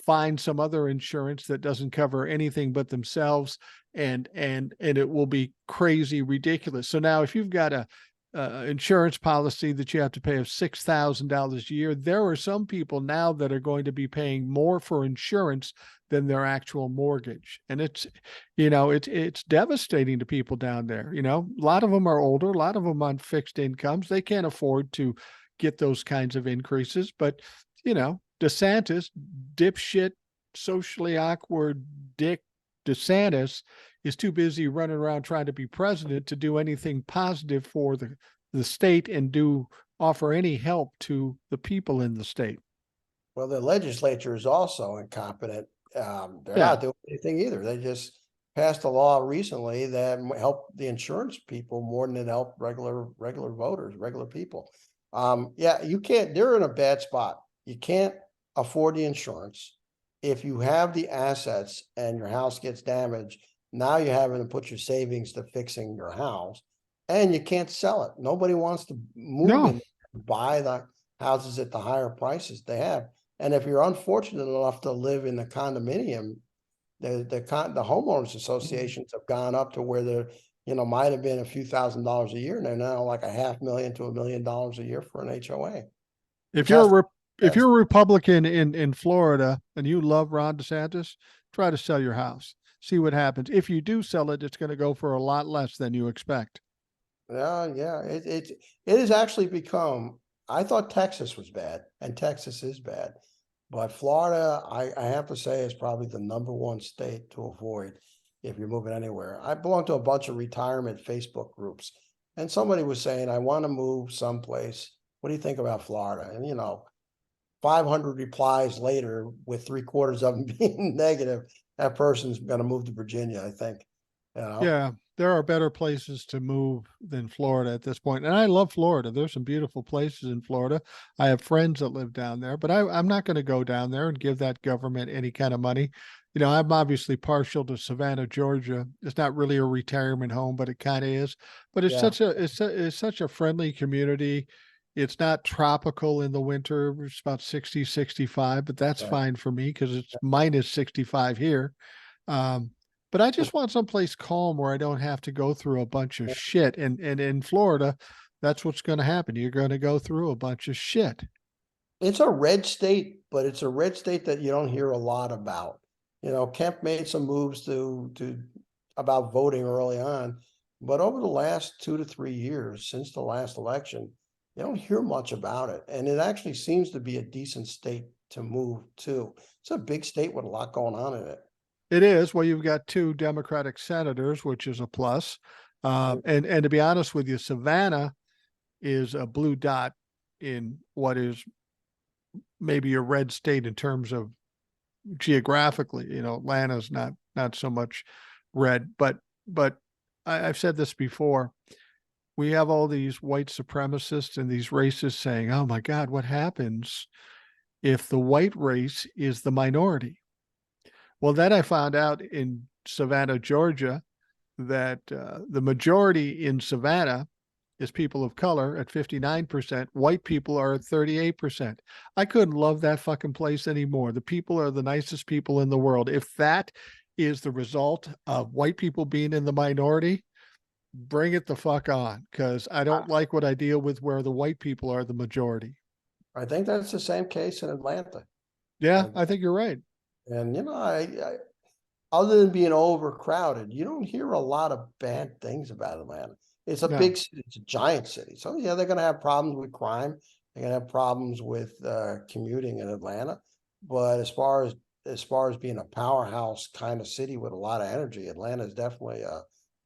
find some other insurance that doesn't cover anything but themselves, and it will be crazy ridiculous. So now if you've got a insurance policy that you have to pay of $6,000 a year, there are some people now that are going to be paying more for insurance than their actual mortgage. And it's devastating to people down there. A lot of them are older, a lot of them on fixed incomes. They can't afford to get those kinds of increases. But, DeSantis, dipshit, socially awkward Dick DeSantis, is too busy running around trying to be president to do anything positive for the state and offer any help to the people in the state. Well, the legislature is also incompetent. They're not doing anything either. They just passed a law recently that helped the insurance people more than it helped regular voters, regular people. You can't. They're in a bad spot. You can't afford the insurance. If you have the assets and your house gets damaged, now you're having to put your savings to fixing your house, and you can't sell it. Nobody wants to move and buy the houses at the higher prices they have. And if you're unfortunate enough to live in the condominium, the homeowners associations have gone up to where they're, might have been a few $1,000s a year, and they're now like $500,000 to $1 million a year for an HOA. If Which you're has a if you're a Republican in Florida and you love Ron DeSantis, try to sell your house. See what happens. If you do sell it, it's going to go for a lot less than you expect. Yeah, it has actually become. I thought Texas was bad, and Texas is bad, but Florida, I have to say, is probably the #1 state to avoid if you're moving anywhere. I belong to a bunch of retirement Facebook groups, and somebody was saying, I want to move someplace. What do you think about Florida? And 500 replies later, with 3/4 of them being negative, that person's going to move to Virginia, I think. Yeah, there are better places to move than Florida at this point. And I love Florida. There's some beautiful places in Florida. I have friends that live down there, but I'm not going to go down there and give that government any kind of money. I'm obviously partial to Savannah, Georgia. It's not really a retirement home, but it kind of is. But it's Yeah. it's such a friendly community. It's not tropical in the winter. It's about 60, 65, but that's Right. fine for me because it's minus 65 here. Um, but I just want someplace calm where I don't have to go through a bunch of shit. And in Florida, that's what's going to happen. You're going to go through a bunch of shit. It's a red state, but it's a red state that you don't hear a lot about. Kemp made some moves to about voting early on, but over the last 2 to 3 years since the last election, you don't hear much about it. And it actually seems to be a decent state to move to. It's a big state with a lot going on in it. It is. Well, you've got 2 Democratic senators, which is a plus. And to be honest with you, Savannah is a blue dot in what is maybe a red state in terms of geographically. Atlanta's not so much red, but I've said this before. We have all these white supremacists and these racists saying, "Oh my God, what happens if the white race is the minority?" Well, then I found out in Savannah, Georgia, that the majority in Savannah is people of color at 59%. White people are at 38%. I couldn't love that fucking place anymore. The people are the nicest people in the world. If that is the result of white people being in the minority, bring it the fuck on, because I don't like what I deal with where the white people are the majority. I think that's the same case in Atlanta. Yeah, I think you're right. And I other than being overcrowded, you don't hear a lot of bad things about Atlanta. It's a No. big city, it's a giant city. So yeah, they're gonna have problems with crime. They're gonna have problems with commuting in Atlanta. But as far as being a powerhouse kind of city with a lot of energy, Atlanta is definitely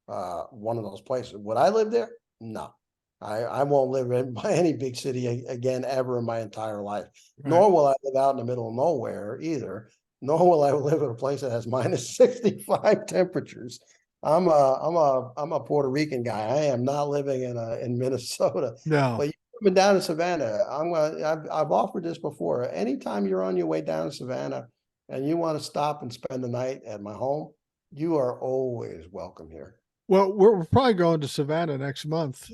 one of those places. Would I live there? No. I won't live in any big city again ever in my entire life. Right. Nor will I live out in the middle of nowhere either. Nor will I live in a place that has minus 65 temperatures. I'm a Puerto Rican guy. I am not living in Minnesota. No. But you've been down to Savannah. I've offered this before. Anytime you're on your way down to Savannah and you want to stop and spend the night at my home, you are always welcome here. Well, we're probably going to Savannah next month,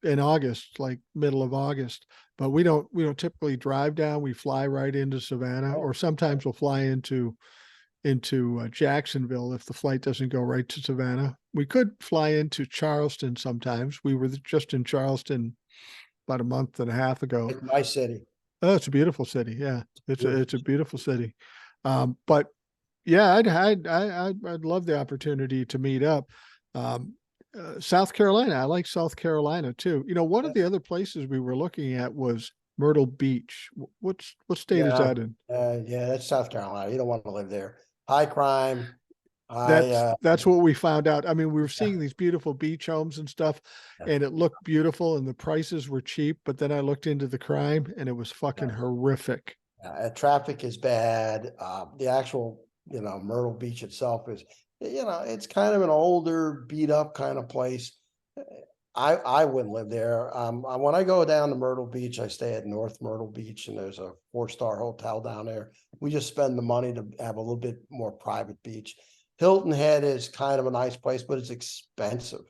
in August, like middle of August. But we don't typically drive down. We fly right into Savannah, or sometimes we'll fly into Jacksonville if the flight doesn't go right to Savannah. We could fly into Charleston sometimes. We were just in Charleston about a month and a half ago. It's my city. Oh, it's a beautiful city. Yeah, it's a beautiful city. But yeah, I'd love the opportunity to meet up. South Carolina, I like South Carolina too. One of the other places we were looking at was Myrtle Beach. What state is that in? Yeah, that's South Carolina. You don't want to live there. High crime. That's what we found out. I mean, we were seeing these beautiful beach homes and stuff, and it looked beautiful, and the prices were cheap. But then I looked into the crime, and it was fucking horrific. Traffic is bad. The actual, Myrtle Beach itself is, it's kind of an older, beat up kind of place. I wouldn't live there. When I go down to Myrtle Beach, I stay at North Myrtle Beach, and there's a 4-star hotel down there. We just spend the money to have a little bit more private beach. Hilton Head is kind of a nice place, but it's expensive.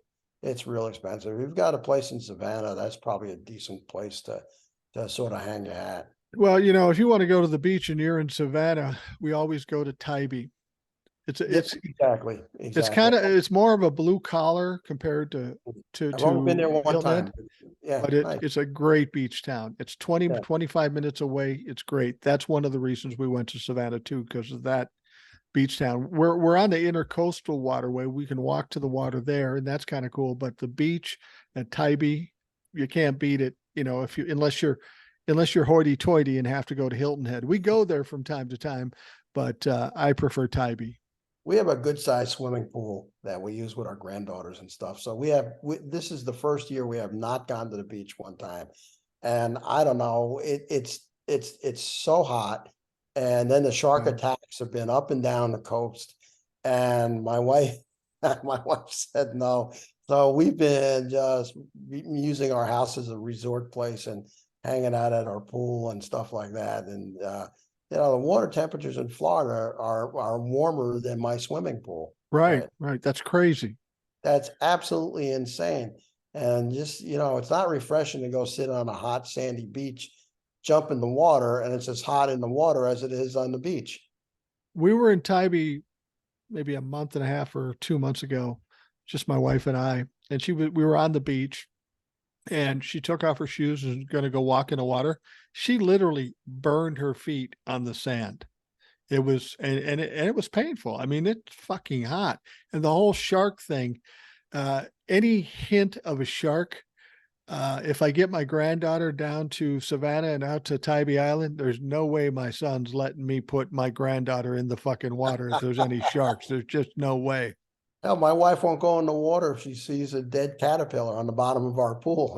It's real expensive. If you've got a place in Savannah, that's probably a decent place to sort of hang your hat. Well, you know, if you want to go to the beach and you're in Savannah, we always go to Tybee. It's Yeah, it's exactly, it's exactly. kind of it's more of a blue collar compared to I've only been to there one Hilton time. Head, Yeah, but nice. it's a great beach town. It's 20 Yeah. 25 minutes away. It's great. That's one of the reasons we went to Savannah too, because of that beach town. We're on the intercoastal waterway. We can walk to the water there, and that's kind of cool. But the beach at Tybee, you can't beat it. You know, if you unless you're hoity-toity and have to go to Hilton Head. We go there from time to time, but I prefer Tybee. We have a good sized swimming pool that we use with our granddaughters and stuff. So this is the first year we have not gone to the beach one time. And I don't know, it's so hot. And then the shark Yeah. attacks have been up and down the coast. And my wife, my wife said no. So we've been just using our house as a resort place and hanging out at our pool and stuff like that. And the water temperatures in Florida are warmer than my swimming pool. Right, Right. right. That's crazy. That's absolutely insane. And just, it's not refreshing to go sit on a hot sandy beach, jump in the water, and it's as hot in the water as it is on the beach. We were in Tybee maybe a month and a half or 2 months ago, just my wife and I, and we were on the beach and she took off her shoes and was going to go walk in the water. She literally burned her feet on the sand. It was and it was painful. I mean, it's fucking hot. And the whole shark thing, any hint of a shark, if I get my granddaughter down to Savannah and out to Tybee Island, there's no way my son's letting me put my granddaughter in the fucking water if there's any sharks. There's just no way. Hell, my wife won't go in the water if she sees a dead caterpillar on the bottom of our pool.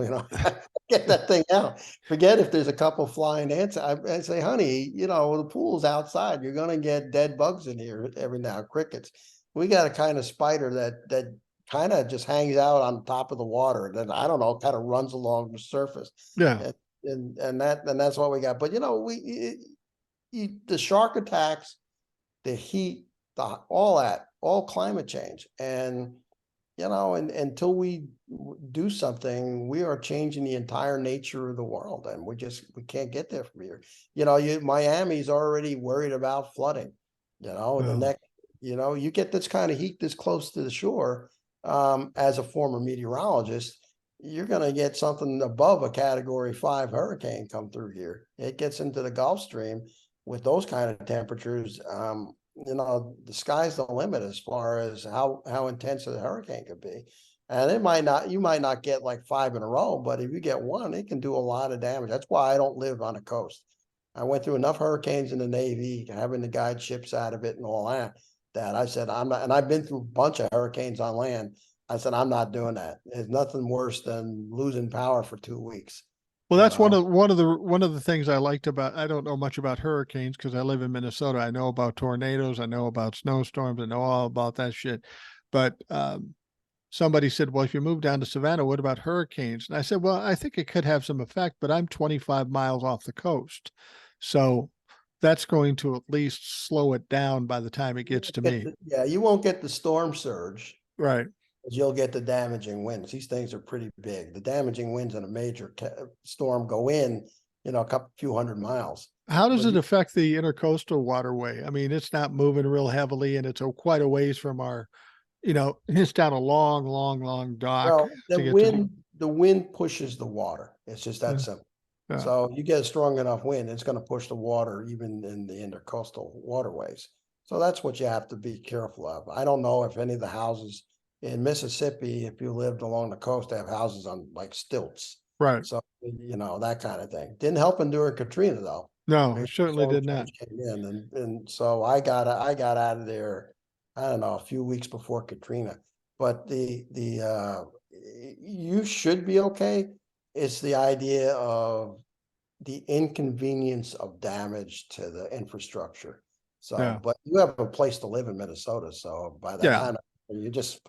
Get that thing out. Forget if there's a couple flying ants. I say, honey, the pool's outside. You're gonna get dead bugs in here every now, crickets. We got a kind of spider that kind of just hangs out on top of the water, and then I don't know, kind of runs along the surface, Yeah. and that's what we got. But the shark attacks, the heat, all climate change. And, and until we do something, we are changing the entire nature of the world. And we can't get there from here. Miami's already worried about flooding, the Well, next, you get this kind of heat this close to the shore, as a former meteorologist, you're going to get something above a category 5 hurricane come through here. It gets into the Gulf Stream with those kind of temperatures. The sky's the limit as far as how intense a hurricane could be. And you might not get like 5 in a row, but if you get one, it can do a lot of damage. That's why I don't live on the coast. I went through enough hurricanes in the Navy, having to guide ships out of it and all that, that I said, I'm not, and I've been through a bunch of hurricanes on land. I said, I'm not doing that. There's nothing worse than losing power for 2 weeks, well, you that's know? one of the things I liked about. I don't know much about hurricanes because I live in Minnesota. I know about tornadoes. I know about snowstorms. I know all about that shit. But somebody said, "Well, if you move down to Savannah, what about hurricanes?" And I said, "Well, I think it could have some effect, but I'm 25 miles off the coast, so that's going to at least slow it down by the time it gets to me." Yeah, you won't get the storm surge, Right. you'll get the damaging winds. These things are pretty big. The damaging winds in a major storm go in, a couple few hundred miles. How does But it affect the intercoastal waterway? I mean, it's not moving real heavily, and it's quite a ways from our, it's down a long, long, long dock well, the to get to the. wind, the wind pushes the water. It's just that Yeah. simple. Yeah. So you get a strong enough wind, it's going to push the water even in the intercoastal waterways. So that's what you have to be careful of. I don't know if any of the houses in Mississippi, if you lived along the coast, they have houses on like stilts. Right. So, that kind of thing. Didn't help them during Katrina though. No, it Great certainly storm did not. surge came in, and so I got out of there, I don't know, a few weeks before Katrina. But you should be okay. It's the idea of the inconvenience of damage to the infrastructure. So, Yeah. but you have a place to live in Minnesota. So by the Yeah. time you just,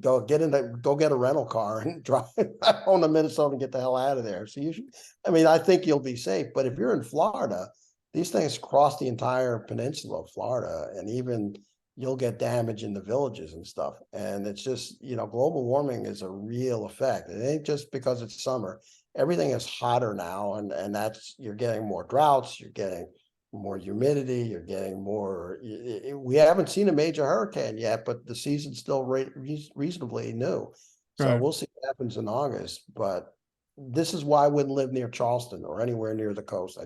go get a rental car and drive on to Minnesota and get the hell out of there. So I think you'll be safe. But if you're in Florida, these things cross the entire peninsula of Florida, and even you'll get damage in the villages and stuff. And it's just, global warming is a real effect. It ain't just because it's summer. everything is hotter now, and that's, you're getting more droughts, you're getting more humidity, you're getting more. We haven't seen a major hurricane yet, but the season's still reasonably new. So Right. we'll see what happens in August. But this is why I wouldn't live near Charleston or anywhere near the coast.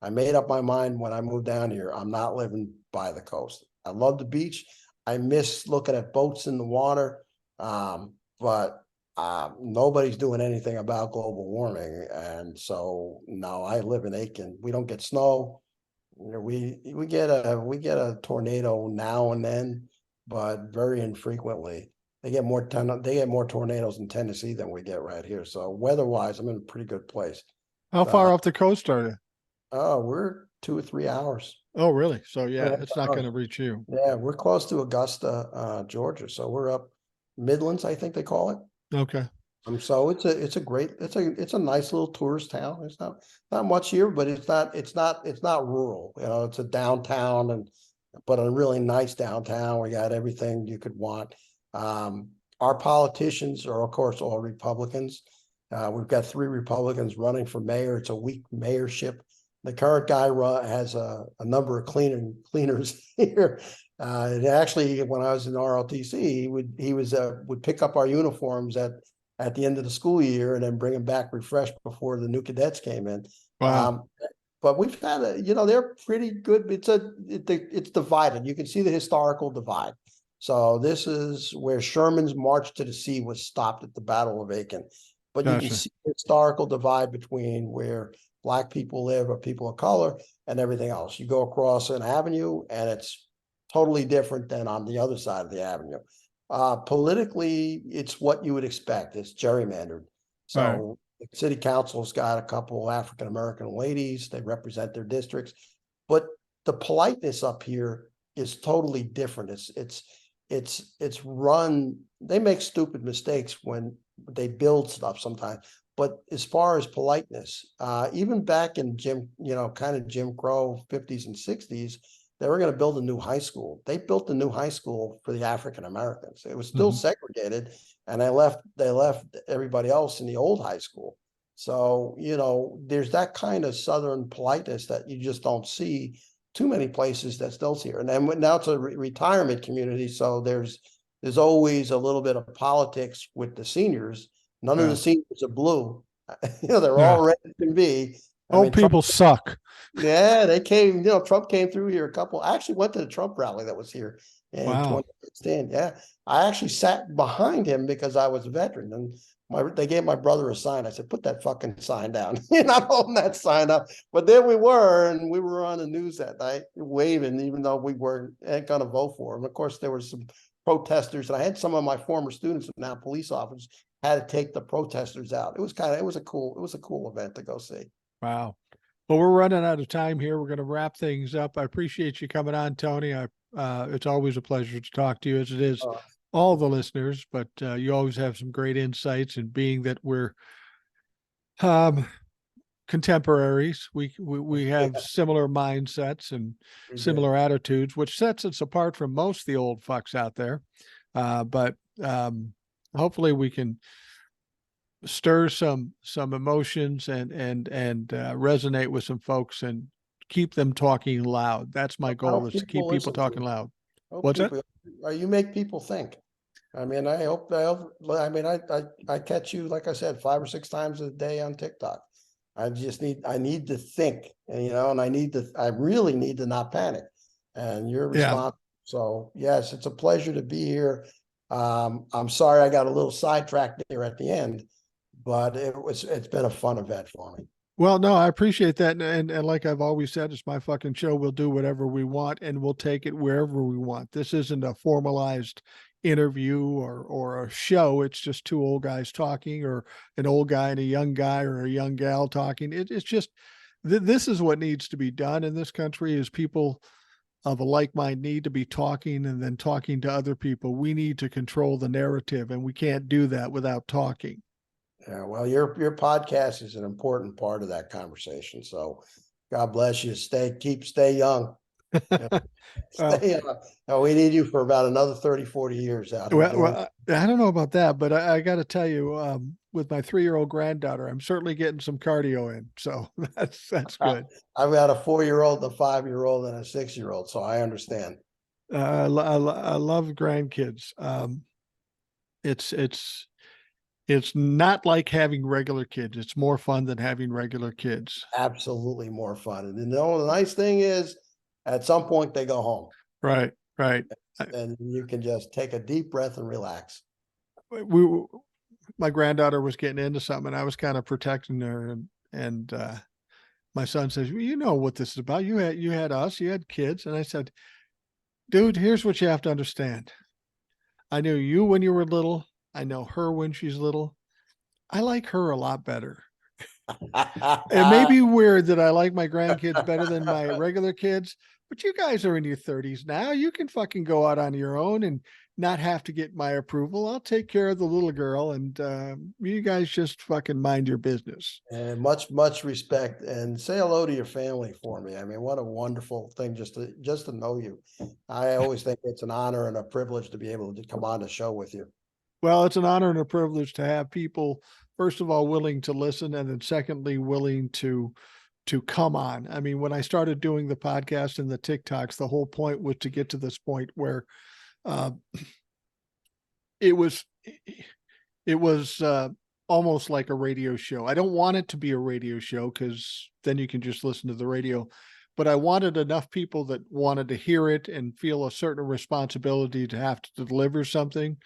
I made up my mind when I moved down here. I'm not living by the coast. I love the beach. I miss looking at boats in the water. But nobody's doing anything about global warming. And so no, I live in Aiken. We don't get snow. You know, we get a tornado now and then, but very infrequently. They get more tornadoes in Tennessee than we get right here. So weather-wise, I'm in a pretty good place. How far off the coast are you? Oh, we're 2 or 3 hours. Oh, really? So yeah, 2.5 it's not going hours. to reach you. Yeah, we're close to Augusta, Georgia. So we're up Midlands, I think they call it. Okay. So it's a nice little tourist town. It's not much here, but it's not rural. You know, it's a downtown, but a really nice downtown. We got everything you could want. Our politicians are, of course, all Republicans. We've got 3 Republicans running for mayor. It's a weak mayorship. The current guy has a number of cleaners here. And actually, when I was in ROTC, he would pick up our uniforms at the end of the school year and then bring them back refreshed before the new cadets came in. Wow. But we've had they're pretty good. It's divided. You can see the historical divide. So this is where Sherman's march to the sea was stopped at the Battle of Aiken. But you can Gotcha. see the historical divide between where Black people live or people of color and everything else. You go across an avenue and it's totally different than on the other side of the avenue. Politically, it's what you would expect. It's gerrymandered. Right. So the city council's got a couple African-American ladies. They represent their districts, but the politeness up here is totally different. It's run. They make stupid mistakes when they build stuff sometimes. But as far as politeness, even back in kind of Jim Crow 50s and 60s, they were going to build a new high school. They built a new high school for the African Americans. It was still segregated, and they left everybody else in the old high school. So, there's that kind of Southern politeness that you just don't see too many places that still here. And then now it's a retirement community, so there's always a little bit of politics with the seniors. None of the seniors are blue. They're Yeah. all red as can be. Old people suck. Yeah, they came, Trump came through here I actually went to the Trump rally that was here in Wow. 2016. Yeah. I actually sat behind him because I was a veteran, and they gave my brother a sign. I said, put that fucking sign down. You're not holding that sign up. But there we were, and we were on the news that night waving, even though we weren't going to vote for him. Of course, there were some protesters, and I had some of my former students, now police officers, had to take the protesters out. It was a cool event to go see. Wow. Well, we're running out of time here. We're going to wrap things up. I appreciate you coming on, Tony. It's always a pleasure to talk to you, as it is all the listeners, but you always have some great insights, and being that we're contemporaries, we have similar mindsets and similar attitudes, which sets us apart from most of the old fucks out there. But hopefully we can stir some emotions and resonate with some folks and keep them talking loud. That's my goal, is to keep people talking loud. What's that? You make people think. I mean, I catch you, like I said, 5 or 6 times a day on TikTok. I need to think, and I really need to not panic, and you're responsible. So yes, it's a pleasure to be here. I'm sorry I got a little sidetracked there at the end, but it's been a fun event for me. Well, no, I appreciate that. And like I've always said, it's my fucking show. We'll do whatever we want, and we'll take it wherever we want. This isn't a formalized interview or a show. It's just 2 old guys talking, or an old guy and a young guy, or a young gal talking. It's just, this is what needs to be done in this country, is people of a like mind need to be talking, and then talking to other people. We need to control the narrative, and we can't do that without talking. Yeah, well, your podcast is an important part of that conversation. So God bless you. Stay young. Well, Stay on. No, we need you for about another 30, 40 years out here well, doing. I don't know about that, but I got to tell you, with my 3-year-old granddaughter, I'm certainly getting some cardio in, so that's good. I've got a 4-year-old, a 5-year-old, and a 6-year-old, so I understand. I love grandkids. It's it's it's not like having regular kids. It's more fun than having regular kids. Absolutely more fun. And the nice thing is, at some point they go home, Right, right. and you can just take a deep breath and relax. We my granddaughter was getting into something, and I was kind of protecting her, and my son says, well, "You know what this is about. You had us, you had kids," and I said, "Dude, here's what you have to understand. I knew you when you were little. I know her when she's little. I like her a lot better. It may be weird that I like my grandkids better than my regular kids, but you guys are in your 30s now. You can fucking go out on your own and not have to get my approval. I'll take care of the little girl, and you guys just fucking mind your business." And much respect, and say hello to your family for me. I mean, what a wonderful thing just to know you. I always think it's an honor and a privilege to be able to come on the show with you. Well, it's an honor and a privilege to have people, first of all, willing to listen, and then secondly, willing to come on. I mean, when I started doing the podcast and the TikToks, the whole point was to get to this point where uh, it was it was almost like a radio show. I don't want it to be a radio show because then you can just listen to the radio. But I wanted enough people that wanted to hear it and feel a certain responsibility to have to deliver something.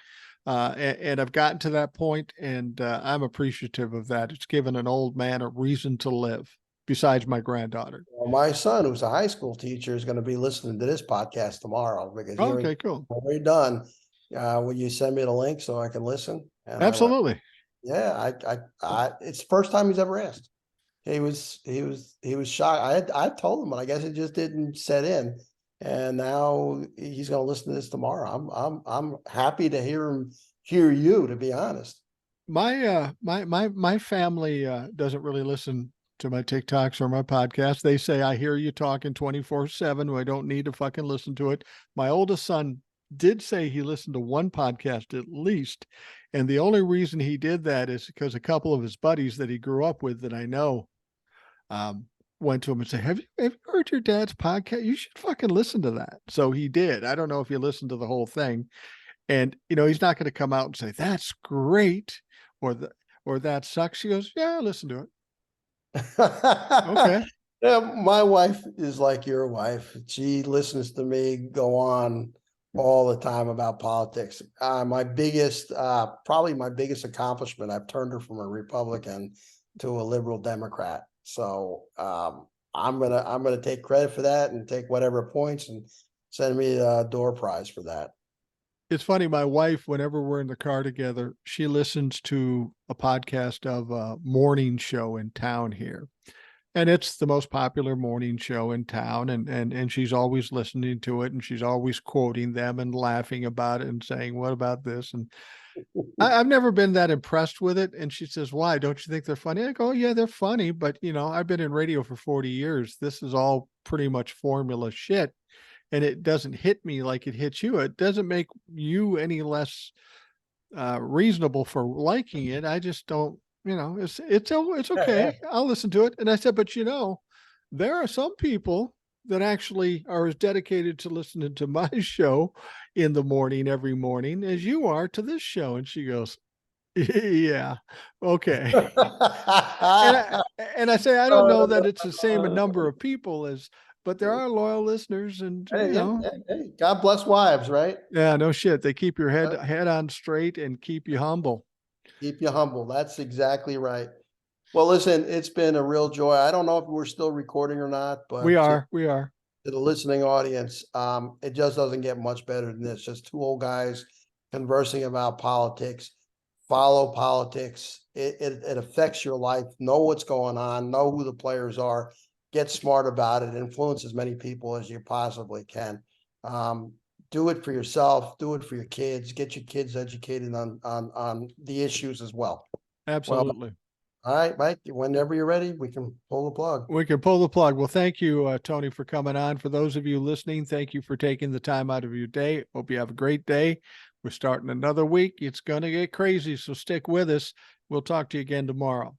And I've gotten to that point, and I'm appreciative of that. It's given an old man a reason to live, besides my granddaughter. Well, my son, who's a high school teacher, is going to be listening to this podcast tomorrow because Okay, cool. when we're done, will you send me the link so I can listen? And I went, Absolutely. yeah, it's the first time he's ever asked. He was shocked. I told him, but I guess it just didn't set in. And now he's going to listen to this tomorrow. I'm happy to hear you, to be honest. My family doesn't really listen to my TikToks or my podcast. They say I hear you talking 24/7. I don't need to fucking listen to it. My oldest son did say he listened to one podcast at least, and the only reason he did that is because a couple of his buddies that he grew up with that I know um, went to him and said, have you heard your dad's podcast? You should fucking listen to that." So he did. I don't know if he listened to the whole thing. And, he's not going to come out and say, "That's great," or or "That sucks." He goes, "Yeah, listen to it." Okay. Yeah, my wife is like your wife. She listens to me go on all the time about politics. Probably my biggest accomplishment, I've turned her from a Republican to a liberal Democrat. So I'm gonna take credit for that and take whatever points and send me a door prize for that. It's funny. My wife, whenever we're in the car together, she listens to a podcast of a morning show in town here. And it's the most popular morning show in town. And she's always listening to it, and she's always quoting them and laughing about it and saying, "What about this?" And I've never been that impressed with it. And she says, "Why? Don't you think they're funny?" I go, "Yeah, they're funny. But, I've been in radio for 40 years. This is all pretty much formula shit. And it doesn't hit me like it hits you. It doesn't make you any less reasonable for liking it. I just don't, it's okay. I'll listen to it." And I said, "But there are some people that actually are as dedicated to listening to my show in the morning every morning as you are to this show." And she goes, "Yeah, okay." And I say, I don't know that it's the same a number of people but there are loyal listeners, and Hey, God bless wives, right? yeah, no shit. They keep your head on straight and keep you humble. Keep you humble. That's exactly right. Well, listen, it's been a real joy. I don't know if we're still recording or not, We but are, we are. to the listening audience, it just doesn't get much better than this. Just two old guys conversing about politics. Follow politics. It affects your life. Know what's going on. Know who the players are. Get smart about it. Influence as many people as you possibly can. Do it for yourself. Do it for your kids. Get your kids educated on the issues as well. Well, Absolutely. All right, Mike, whenever you're ready, we can pull the plug. We can pull the plug. Well, thank you, Tony, for coming on. For those of you listening, thank you for taking the time out of your day. Hope you have a great day. We're starting another week. It's going to get crazy, so stick with us. We'll talk to you again tomorrow.